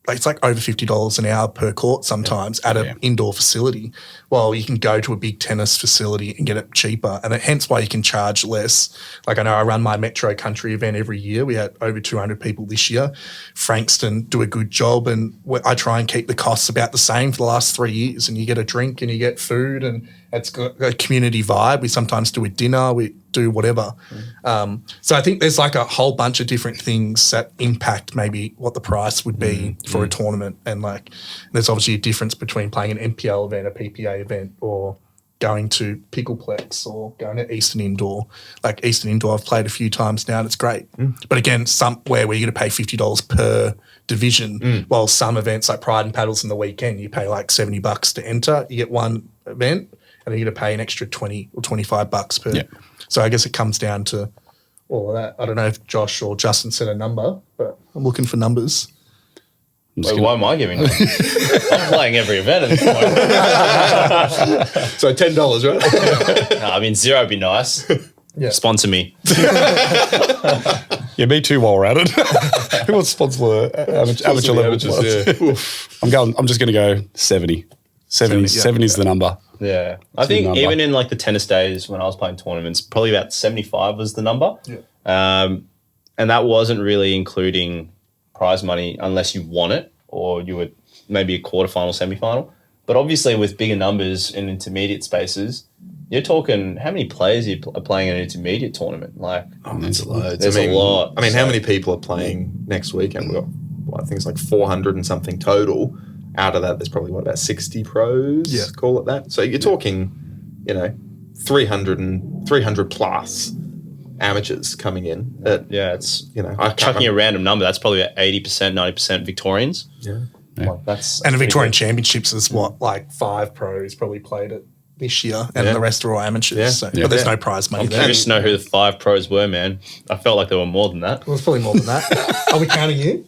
it's like over $50 an hour per court sometimes at an indoor facility. Well, you can go to a big tennis facility and get it cheaper, and hence why you can charge less. Like I know I run my Metro Country event every year. We had over 200 people this year. Frankston do a good job, and I try and keep the costs about the same for the last 3 years, and you get a drink and you get food, and it's got a community vibe. We sometimes do a dinner, we do whatever. So I think there's like a whole bunch of different things that impact maybe what the price would be for a tournament. And like there's obviously a difference between playing an MPL event, a PPA event, or going to Pickleplex or going to Eastern Indoor. Like Eastern Indoor I've played a few times now and it's great. But again, somewhere where you're going to pay $50 per division, while some events like Pride and Paddles in the weekend, you pay like $70 to enter. You get one event and then you're going to pay an extra $20 or $25 per. So I guess it comes down to all of that. I don't know if Josh or Justin said a number, but I'm looking for numbers. Wait, why am I giving them? I'm playing every event at this point. So $10, right? I mean, $0 would be nice. Yeah. Sponsor me. Yeah, me too while we're at it. Who wants to sponsor amateur level? I'm just going to go 70. 70 is the number. Yeah. I think even in like the tennis days when I was playing tournaments, probably about 75 was the number. Yeah. And that wasn't really including prize money unless you won it or you were maybe a quarterfinal, semi-final. But obviously with bigger numbers in intermediate spaces, you're talking how many players are playing in an intermediate tournament? Like, There's loads. There's a lot. I mean, how many people are playing next weekend? We've got, I think it's like 400 and something total. Out of that, there's probably, about 60 pros, call it that. So you're talking 300 plus amateurs coming in. It's chucking a random number. That's probably 80%, 90% Victorians. Yeah. And the Victorian Championships is what, like 5 pros probably played it this year, and the rest are all amateurs. Yeah. So, but there's no prize money I'm there. curious to know who the 5 pros were, man. I felt like there were more than that. Well, it's probably more than that. Are we counting you?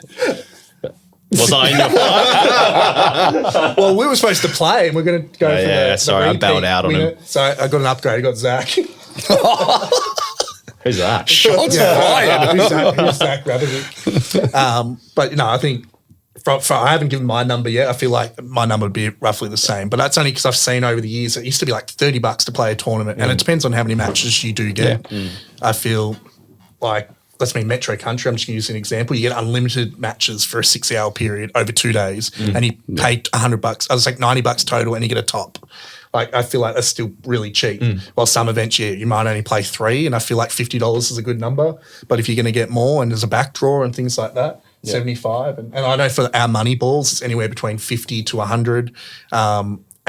Was I in your 5? Well, we were supposed to play, and we're going to go for the sorry, I repeat bailed out on winner. him. So I got an upgrade. I got Zach. Who's that? Shots fired. Who's Zach Rabbit? But I think I haven't given my number yet. I feel like my number would be roughly the same, but that's only because I've seen over the years it used to be like $30 to play a tournament, and it depends on how many matches you do get. I feel like, let's mean Metro Country, I'm just going to use an example. You get unlimited matches for a 6-hour period over 2 days, and you pay $100. I was like $90 total, and you get a top. Like, I feel like that's still really cheap. While some events, you might only play 3, and I feel like $50 is a good number. But if you're going to get more, and there's a back draw and things like that, 75. And I know for our money balls, it's anywhere between 50 to 100.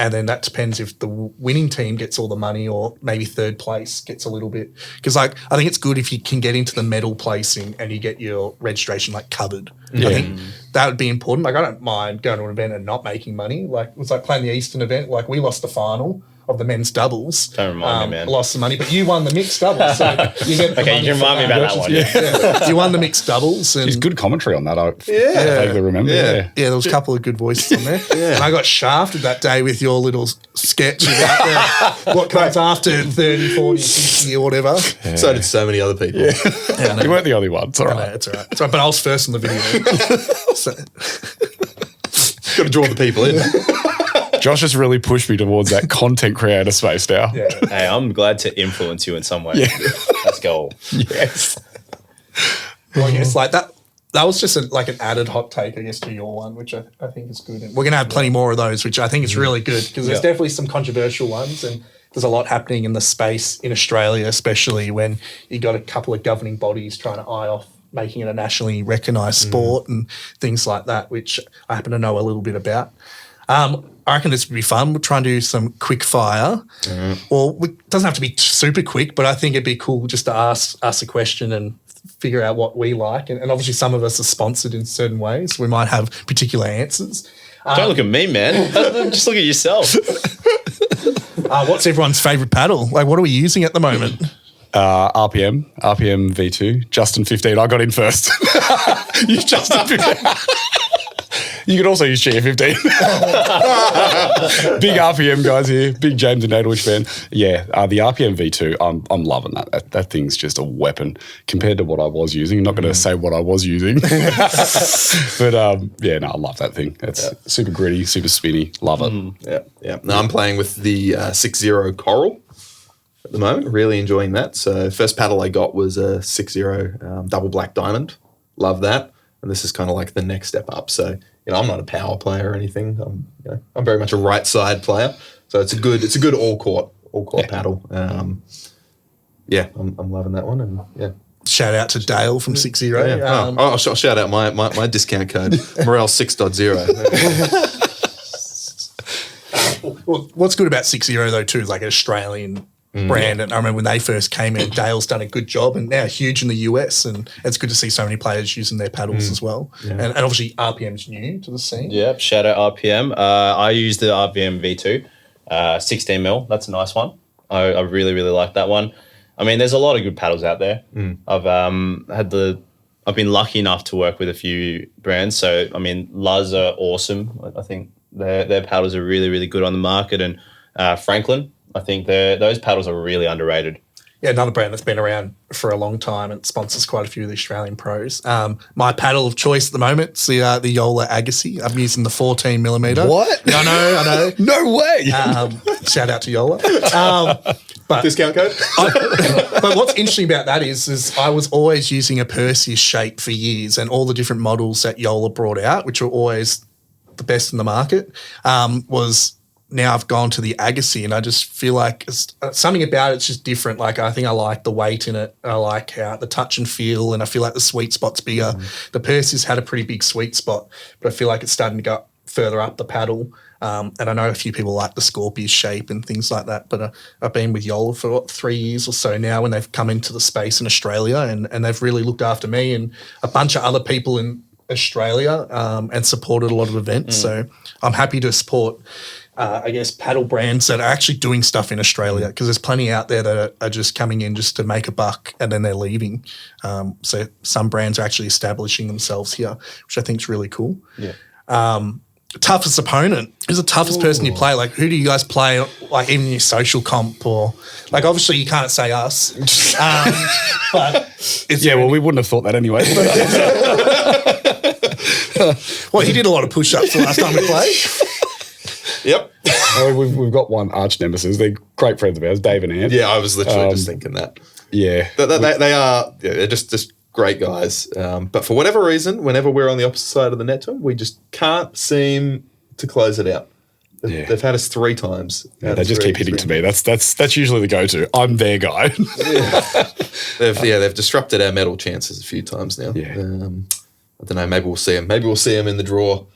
And then that depends if the winning team gets all the money, or maybe third place gets a little bit. Because I think it's good if you can get into the medal placing and you get your registration covered. I think that would be important. Like, I don't mind going to an event and not making money. Like, it was like playing the Eastern event. Like, we lost the final of the men's doubles. Don't remind me, man. Lost some money, but you won the mixed doubles. So you get the money you can remind me about that one. Yeah. You won the mixed doubles. And He's good commentary on that. I vaguely remember. Yeah, there was a couple of good voices on there. And I got shafted that day with your little sketch about what comes after 30, 40, 60 or whatever. Yeah. So did so many other people. Yeah. You weren't the only one. It's all right. It's all right. It's all right. But I was first on the video. So. Got to draw the people in. Josh has really pushed me towards that content creator space now. Yeah. Hey, I'm glad to influence you in some way. Yeah. Let's go. Yes. Well, I guess like that was just an added hot take, I guess, to your one, which I think is good. And we're going to have plenty more of those, which I think is really good, because there's definitely some controversial ones, and there's a lot happening in the space in Australia, especially when you got a couple of governing bodies trying to eye off making it a nationally recognised sport and things like that, which I happen to know a little bit about. I reckon this would be fun. We'll try and do some quick fire. Well, it doesn't have to be super quick, but I think it'd be cool just to ask us a question and figure out what we like. And obviously some of us are sponsored in certain ways. We might have particular answers. Don't look at me, man. Just look at yourself. What's everyone's favourite paddle? Like, what are we using at the moment? RPM V2, Justin 15. I got in first. You Justin 15. You could also use Chia 15. Big RPM guys here. Big James and Nadewich fan. Yeah, the RPM V2, I'm loving that. That thing's just a weapon compared to what I was using. I'm not going to say what I was using. But I love that thing. It's super gritty, super spinny. Love it. Yeah. Now I'm playing with the 6-0 Coral at the moment. Really enjoying that. So first paddle I got was a 6-0 double black diamond. Love that. And this is kind of like the next step up. So, I'm not a power player or anything. I'm very much a right side player. So it's a good all court paddle. I'm loving that one. And Shout out to Dale from 6-0. I'll shout out my discount code, Murrell 6.0. Well, what's good about 6-0 though too is like an Australian brand, and I remember when they first came in, Dale's done a good job, and now huge in the US, and it's good to see so many players using their paddles as well. And obviously RPM's new to the scene. Yep, shout out RPM. I use the RPM V2, 16 mil. That's a nice one. I really, really like that one. I mean, there's a lot of good paddles out there. I've been lucky enough to work with a few brands. So I mean, Luz are awesome. I think their paddles are really, really good on the market, and Franklin. I think those paddles are really underrated. Yeah, another brand that's been around for a long time and sponsors quite a few of the Australian pros. My paddle of choice at the moment is the Yola Agassi. I'm using the 14 millimeter. What? Yeah, I know. No way. Shout out to Yola. But Discount code? But what's interesting about that is I was always using a Perseus shape for years, and all the different models that Yola brought out, which were always the best in the market, was now I've gone to the Agassi, and I just feel like something about it's just different. Like, I think I like the weight in it. I like how the touch and feel, and I feel like the sweet spot's bigger. The Perseus had a pretty big sweet spot, but I feel like it's starting to go further up the paddle. And I know a few people like the Scorpius shape and things like that, but I've been with Yola for 3 years or so now when they've come into the space in Australia, and they've really looked after me and a bunch of other people in Australia and supported a lot of events. So I'm happy to support, I guess, paddle brands that are actually doing stuff in Australia, because there's plenty out there that are just coming in just to make a buck and then they're leaving. So some brands are actually establishing themselves here, which I think is really cool. Yeah. Toughest opponent? Who's the toughest person you play? Like, who do you guys play, like, even in your social comp? Or, like, obviously you can't say us. But it's well, we wouldn't have thought that anyway. well, he did a lot of push-ups the last time we played. Yep. We've got one arch nemesis. They're great friends of ours, Dave and Ann. Yeah, I was literally just thinking that. Yeah. They are, they're just great guys. But for whatever reason, whenever we're on the opposite side of the net to them, we just can't seem to close it out. They've had us 3 times. Yeah, they just keep hitting to me. That's usually the go-to. I'm their guy. They've disrupted our medal chances a few times now. Yeah. I don't know. Maybe we'll see them. Maybe we'll see them in the draw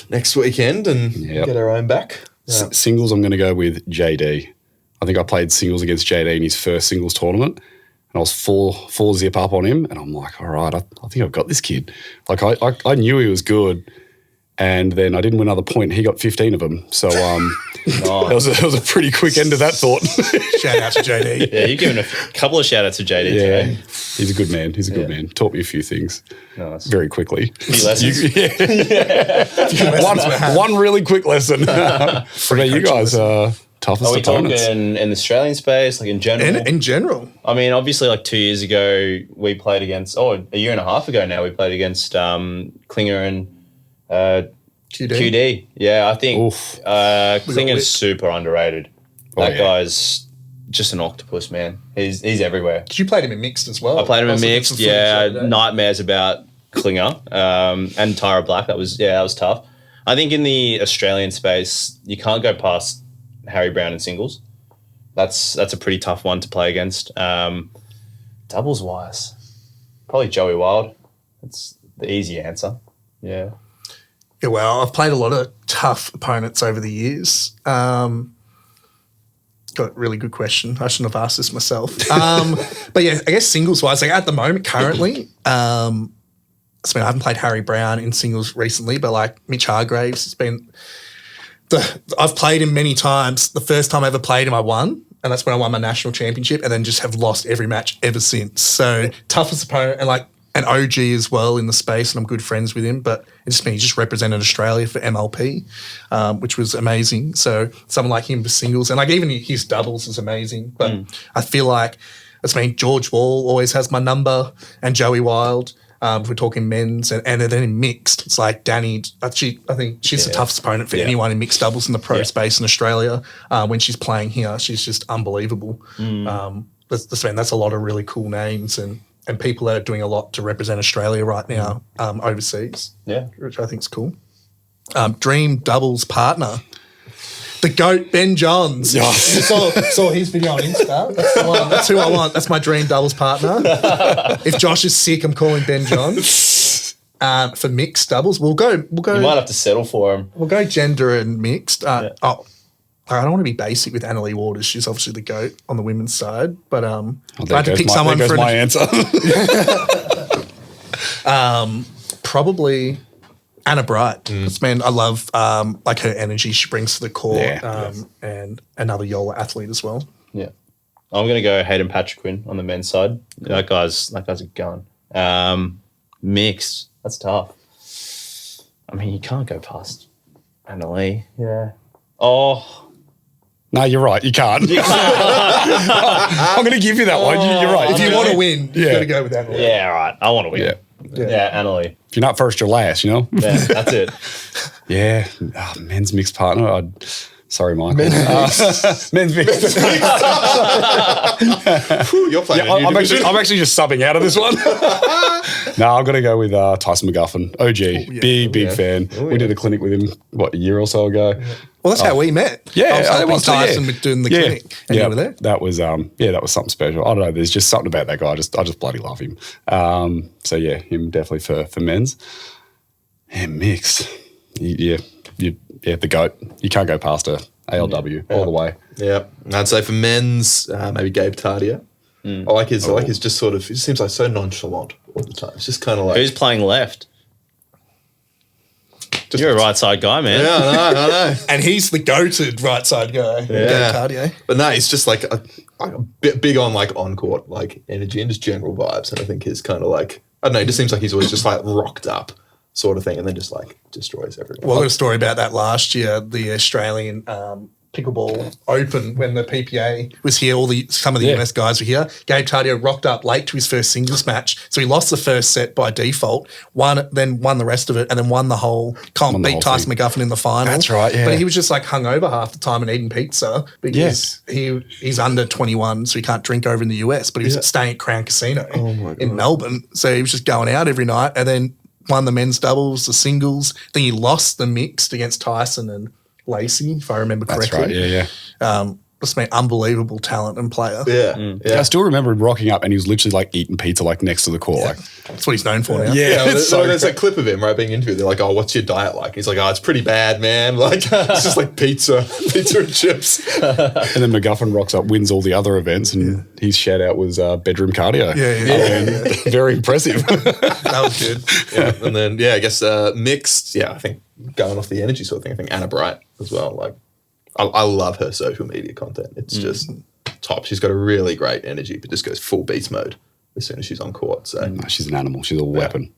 next weekend and get our own back. Singles, I'm going to go with JD. I think I played singles against JD in his first singles tournament, and I was four zip up on him, and I'm like, all right, I think I've got this kid. Like I knew he was good. And then I didn't win another point. He got 15 of them. So it was a pretty quick end to that thought. Shout out to JD. Yeah, you're giving a couple of shout outs to JD today. He's a good man. He's a good man. Taught me a few things very quickly. Few lessons. One really quick lesson. What about you guys? Toughest Are we opponents? talking in the Australian space, like in general? In general. I mean, obviously, like 2 years ago, we played against, a year and a half ago now, we played against Klinger and QD. Yeah, I think Klinger's super underrated. That guy's just an octopus, man. He's everywhere. Because you played him in mixed as well. I played him in mixed, nightmares about Klinger and Tyra Black. That was tough. I think in the Australian space, you can't go past Harry Brown in singles. That's a pretty tough one to play against. Doubles wise, probably Joey Wild. That's the easy answer. Yeah. Yeah, well, I've played a lot of tough opponents over the years. Got a really good question. I shouldn't have asked this myself. But yeah, I guess singles-wise, like at the moment, currently, I haven't played Harry Brown in singles recently, but like Mitch Hargraves, I've played him many times. The first time I ever played him, I won, and that's when I won my national championship, and then just have lost every match ever since. So toughest opponent, and like an OG as well in the space, and I'm good friends with him, but it just means he just represented Australia for MLP, which was amazing. So someone like him for singles, and like even his doubles is amazing. But I feel like George Wall always has my number, and Joey Wild. If we're talking men's, and then in mixed, it's like Danny. I think she's the toughest opponent for anyone in mixed doubles in the pro space in Australia. When she's playing here, she's just unbelievable. That's a lot of really cool names and people that are doing a lot to represent Australia right now overseas. Yeah, which I think is cool. Dream doubles partner. The GOAT, Ben Johns. You saw his video on Insta. That's the one. That's who I want. That's my dream doubles partner. If Josh is sick, I'm calling Ben Johns. For mixed doubles, we'll go. You might have to settle for him. We'll go gender and mixed. I don't want to be basic with Annalie Waters. She's obviously the GOAT on the women's side. But I had to pick someone for my answer. Probably Anna Bright. Because, man, I love like her energy she brings to the court, and another Yola athlete as well. Yeah, I'm gonna go Hayden Patrick on the men's side. That guy's a gun. Mixed, that's tough. I mean, you can't go past Annalie. Yeah. Oh. No, you're right. You can't. I'm going to give you that one. You're right. If you want to win, you've got to go with Annalie. Yeah, all right. I want to win. Yeah, Annalie. If you're not first, you're last, you know? Yeah, that's it. Yeah. Men's mixed partner. Sorry, Michael. Men's mixed. You're playing I'm actually just subbing out of this one. No, I'm going to go with Tyson McGuffin. OG. Big fan. We did a clinic with him, a year or so ago. Well, that's how we met. Yeah, I was helping Tyson with doing the clinic, and you were there. That was something special. I don't know. There's just something about that guy. I just bloody love him. So yeah, him definitely for men's. And mixed. Yeah. the GOAT. You can't go past a ALW all the way. Yeah. And I'd say for men's, maybe Gabe Tardio. I like his just sort of, he seems like so nonchalant all the time. It's just kind of like. Who's playing left? You're a right side guy, man. Yeah, I know. And he's the goated right side guy. Yeah. Cardio. But no, he's just like a bit big on like on court, like energy and just general vibes. And I think he's kind of like, I don't know, it just seems like he's always just like rocked up sort of thing and then just like destroys everyone. Well, I got a story about that last year, the Australian Pickleball Open, when the PPA was here, some of the US guys were here. Gabe Tardio rocked up late to his first singles match, so he lost the first set by default, then won the rest of it, and then won the whole comp, beat Tyson McGuffin in the final. That's right, yeah. But he was just like hungover half the time and eating pizza because he's under 21, so he can't drink over in the US, but he was staying at Crown Casino in Melbourne, so he was just going out every night and then won the men's doubles, the singles, then he lost the mixed against Tyson and Lacey, if I remember correctly. That's right, Just an unbelievable talent and player. I still remember him rocking up and he was literally like eating pizza like next to the court. Like, that's what he's known for now. There's that clip of him, right, being interviewed. They're like, oh, what's your diet like? He's like, oh, it's pretty bad, man. Like, it's just like pizza and chips. And then McGuffin rocks up, wins all the other events, and his shout out was bedroom cardio. Very impressive. That was good. And then, I guess mixed, I think going off the energy sort of thing, I think Anna Bright as well. Like, I love her social media content. It's just top. She's got a really great energy, but just goes full beast mode as soon as she's on court. So she's an animal. She's a weapon.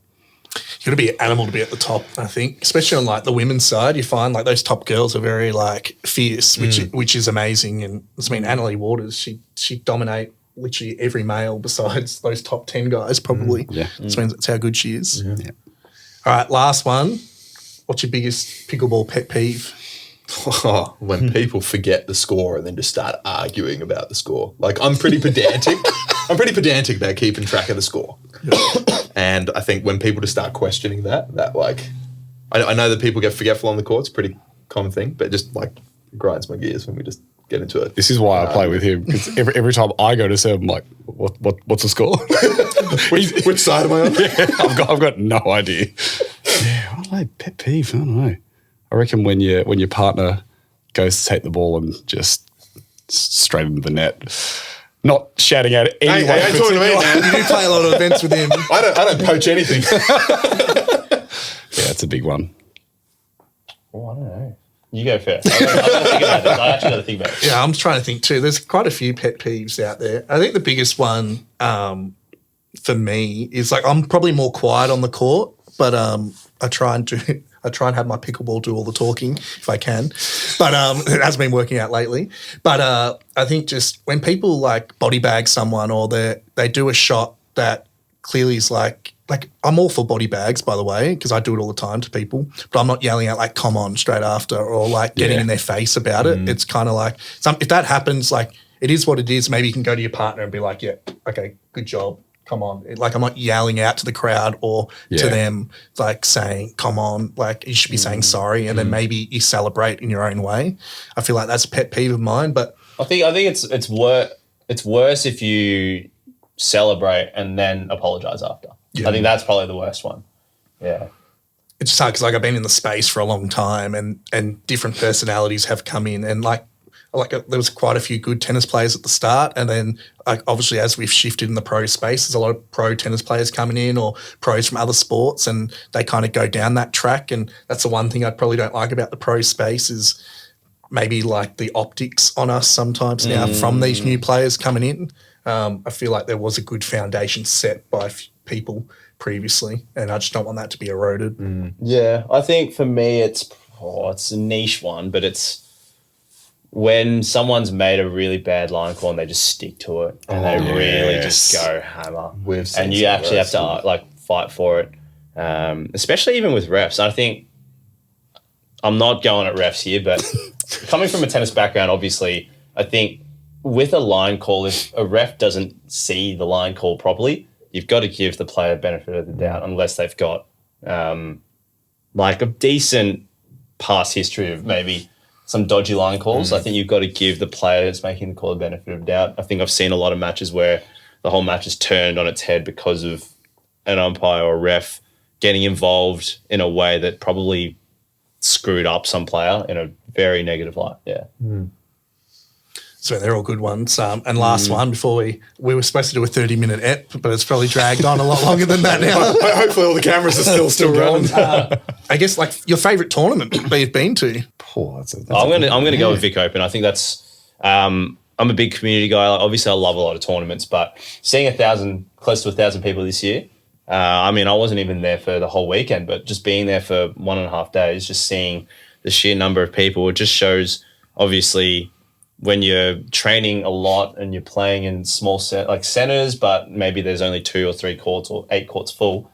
You've got to be an animal to be at the top, I think. Especially on like the women's side, you find like those top girls are very like fierce, which is amazing. And I mean, Annalie Waters, she dominate literally every male besides those top 10 guys probably. Which means that's how good she is. All right, last one. What's your biggest pickleball pet peeve? When people forget the score and then just start arguing about the score. Like, I'm pretty pedantic. I'm pretty pedantic about keeping track of the score. And I think when people just start questioning that like, I know that people get forgetful on the court. It's a pretty common thing, but it just like grinds my gears when we just get into it. This is why I play with him, because every time I go to serve, I'm like, what's the score? which side am I on? I've got no idea. I don't know, pet peeve, I don't know. I reckon when your partner goes to take the ball and just straight into the net, not shouting out anyone. Hey, ain't talking to me, man. You do play a lot of events with him. I don't poach anything. That's a big one. Oh, I don't know. You go first. I actually got to think about it. Yeah, I'm trying to think too. There's quite a few pet peeves out there. I think the biggest one for me is like I'm probably more quiet on the court, but I try and have my pickleball do all the talking if I can. But it hasn't been working out lately. But I think just when people like body bag someone or they do a shot that clearly is like I'm all for body bags, by the way, because I do it all the time to people, but I'm not yelling out like, come on, straight after or like getting in their face about it. It's kind of like if that happens, like it is what it is. Maybe you can go to your partner and be like, yeah, okay, good job. Come on. Like I'm not yelling out to the crowd or to them like saying, come on, like you should be saying sorry and then maybe you celebrate in your own way. I feel like that's a pet peeve of mine. But I think it's worse if you celebrate and then apologize after. I think that's probably the worst one. Yeah. It's just hard because like I've been in the space for a long time and different personalities have come in and like there was quite a few good tennis players at the start and then obviously as we've shifted in the pro space, there's a lot of pro tennis players coming in or pros from other sports and they kind of go down that track and that's the one thing I probably don't like about the pro space is maybe like the optics on us sometimes now from these new players coming in. I feel like there was a good foundation set by people previously and I just don't want that to be eroded. Yeah, I think for me it's a niche one, but it's when someone's made a really bad line call and they just stick to it and they really just go hammer. And you actually have to like fight for it, especially even with refs. I think I'm not going at refs here, but coming from a tennis background, obviously, I think with a line call, if a ref doesn't see the line call properly, you've got to give the player benefit of the doubt unless they've got like a decent past history of maybe some dodgy line calls. I think you've got to give the player that's making the call the benefit of doubt. I think I've seen a lot of matches where the whole match is turned on its head because of an umpire or a ref getting involved in a way that probably screwed up some player in a very negative light. Yeah. So they're all good ones. And last one before we were supposed to do a 30-minute ep, but it's probably dragged on a lot longer than that now. Hopefully all the cameras are still running. I guess like your favourite tournament you've been to. I'm gonna go with Vic Open. I think that's I'm a big community guy. Like, obviously, I love a lot of tournaments, but seeing close to 1,000 people this year. I mean, I wasn't even there for the whole weekend, but just being there for 1.5 days, just seeing the sheer number of people, it just shows obviously. When you're training a lot and you're playing in small centers, but maybe there's only 2 or 3 courts or 8 courts full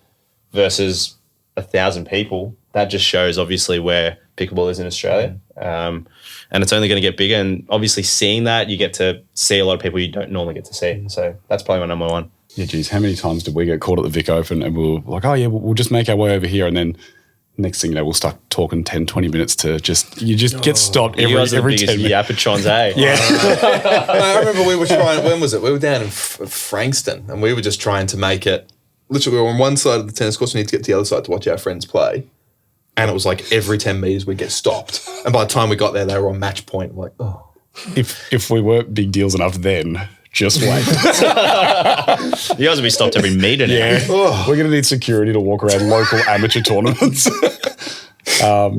versus 1,000 people, that just shows obviously where pickleball is in Australia. And it's only going to get bigger. And obviously seeing that, you get to see a lot of people you don't normally get to see. So that's probably my number one. Yeah, geez, how many times did we get caught at the Vic Open and we were like, oh yeah, we'll just make our way over here, and then next thing you know, we'll start talking 10, 20 minutes to get stopped every 10 minutes. Yapatrons, eh? Yeah. I remember we were trying, when was it? We were down in Frankston and we were just trying to make it, literally we were on one side of the tennis course, we need to get to the other side to watch our friends play. And it was like every 10 metres we'd get stopped. And by the time we got there, they were on match point. I'm like, oh. If we weren't big deals enough then, just wait. You guys will be stopped every metre now. Yeah. We're going to need security to walk around local amateur tournaments. I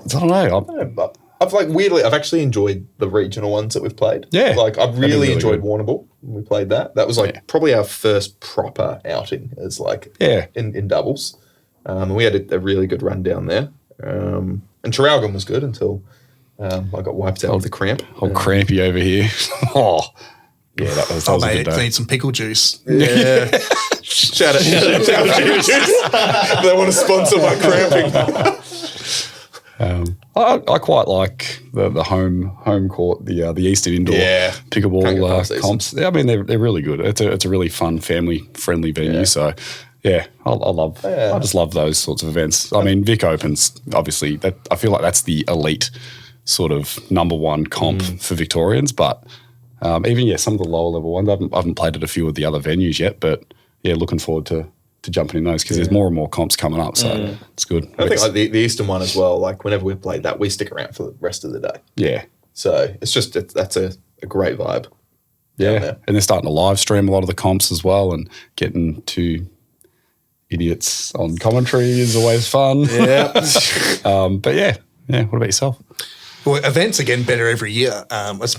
don't know. I've actually enjoyed the regional ones that we've played. Yeah. Like I've really enjoyed Warrnambool when we played that. That was probably our first proper outing as in doubles. And we had a really good run down there. And Traralgon was good until I got wiped out with the cramp. Crampy over here. Yeah, that was a good day. Need some pickle juice. Yeah. Shout out juice. They want to sponsor my cramping. I quite like the home court, the Eastern Indoor pickleball comps. Yeah, I mean, they're really good. It's a really fun, family-friendly venue. Yeah. So, yeah, I just love those sorts of events. I mean, Vic Open's obviously, I feel like that's the elite sort of number one comp for Victorians, but even some of the lower level ones. I haven't played at a few of the other venues yet, but yeah, looking forward to jumping in those because there's more and more comps coming up, so it's good. I think like the Eastern one as well. Like whenever we've played that, we stick around for the rest of the day. Yeah, so it's just that's a great vibe. Yeah, and they're starting to live stream a lot of the comps as well, and getting 2 idiots on commentary is always fun. Yeah, but yeah. What about yourself? Well, events are getting better every year. That's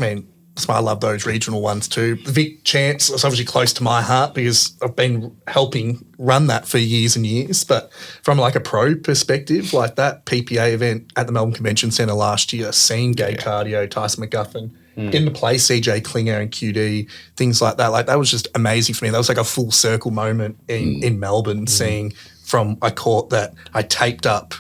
why I love those regional ones too. The Vic Chance is obviously close to my heart because I've been helping run that for years and years. But from like a pro perspective, like that PPA event at the Melbourne Convention Centre last year, seeing Gabe Tardio, Tyson McGuffin, getting to play CJ Klinger and QD, things like that was just amazing for me. That was like a full circle moment in Melbourne, seeing from a court that I taped up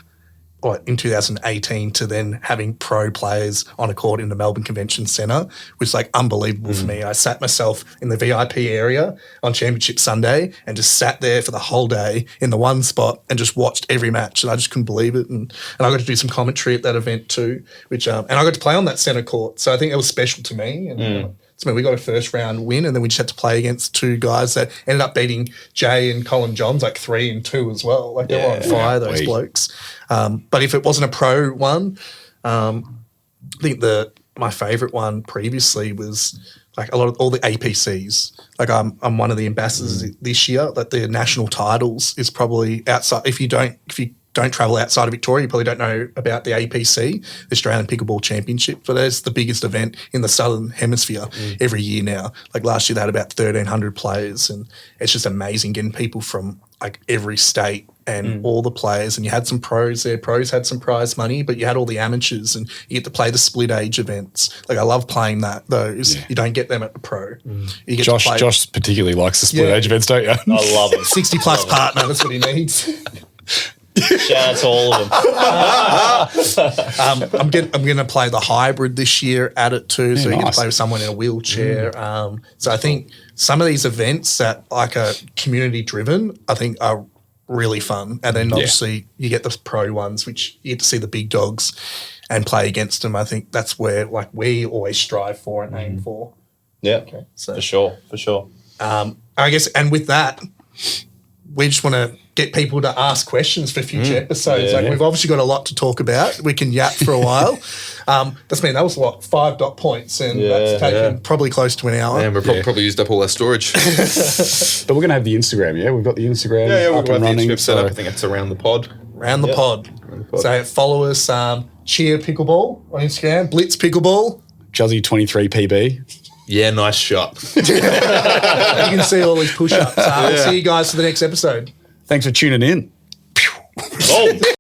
in 2018 to then having pro players on a court in the Melbourne Convention Centre was like unbelievable for me. I sat myself in the VIP area on Championship Sunday and just sat there for the whole day in the one spot and just watched every match, and I just couldn't believe it. And I got to do some commentary at that event too, which and I got to play on that centre court, so I think it was special to me. And so we got a first round win, and then we just had to play against 2 guys that ended up beating Jay and Colin Johns like 3-2 as well. Like they were on fire, those blokes. But if it wasn't a pro one, I think my favourite one previously was like all the APCs. Like I'm one of the ambassadors this year. That the national titles is probably outside. If you don't travel outside of Victoria, you probably don't know about the APC, the Australian Pickleball Championship. But it's the biggest event in the Southern Hemisphere every year now. Like last year, they had about 1,300 players, and it's just amazing getting people from like every state and all the players. And you had some pros there. Pros had some prize money, but you had all the amateurs, and you get to play the split age events. Like I love playing those. Yeah. You don't get them at the pro. You get Josh particularly likes the split age events, don't you? I love it. 60 plus partner. That's what he needs. Shout out to all of them. I'm going to play the hybrid this year at it too, so you get to play with someone in a wheelchair. So I think some of these events that like are community driven, I think are really fun. And then obviously you get the pro ones, which you get to see the big dogs and play against them. I think that's where like we always strive for and aim for. Yeah, okay. So for sure. I guess, and with that, we just want to get people to ask questions for future episodes. We've obviously got a lot to talk about. We can yap for a while. That was what, 5 dot points, and that's taken probably close to an hour. And we've probably used up all our storage. But we're going to have the Instagram, yeah? We've got the Instagram we've up got and the running. Instagram set up. I think it's around the pod. Around the pod. So follow us, Chia Pickleball on Instagram, Blitz Pickleball. Juzzy23 PB. Yeah, nice shot. You can see all these push-ups. I'll see you guys for the next episode. Thanks for tuning in. Oh.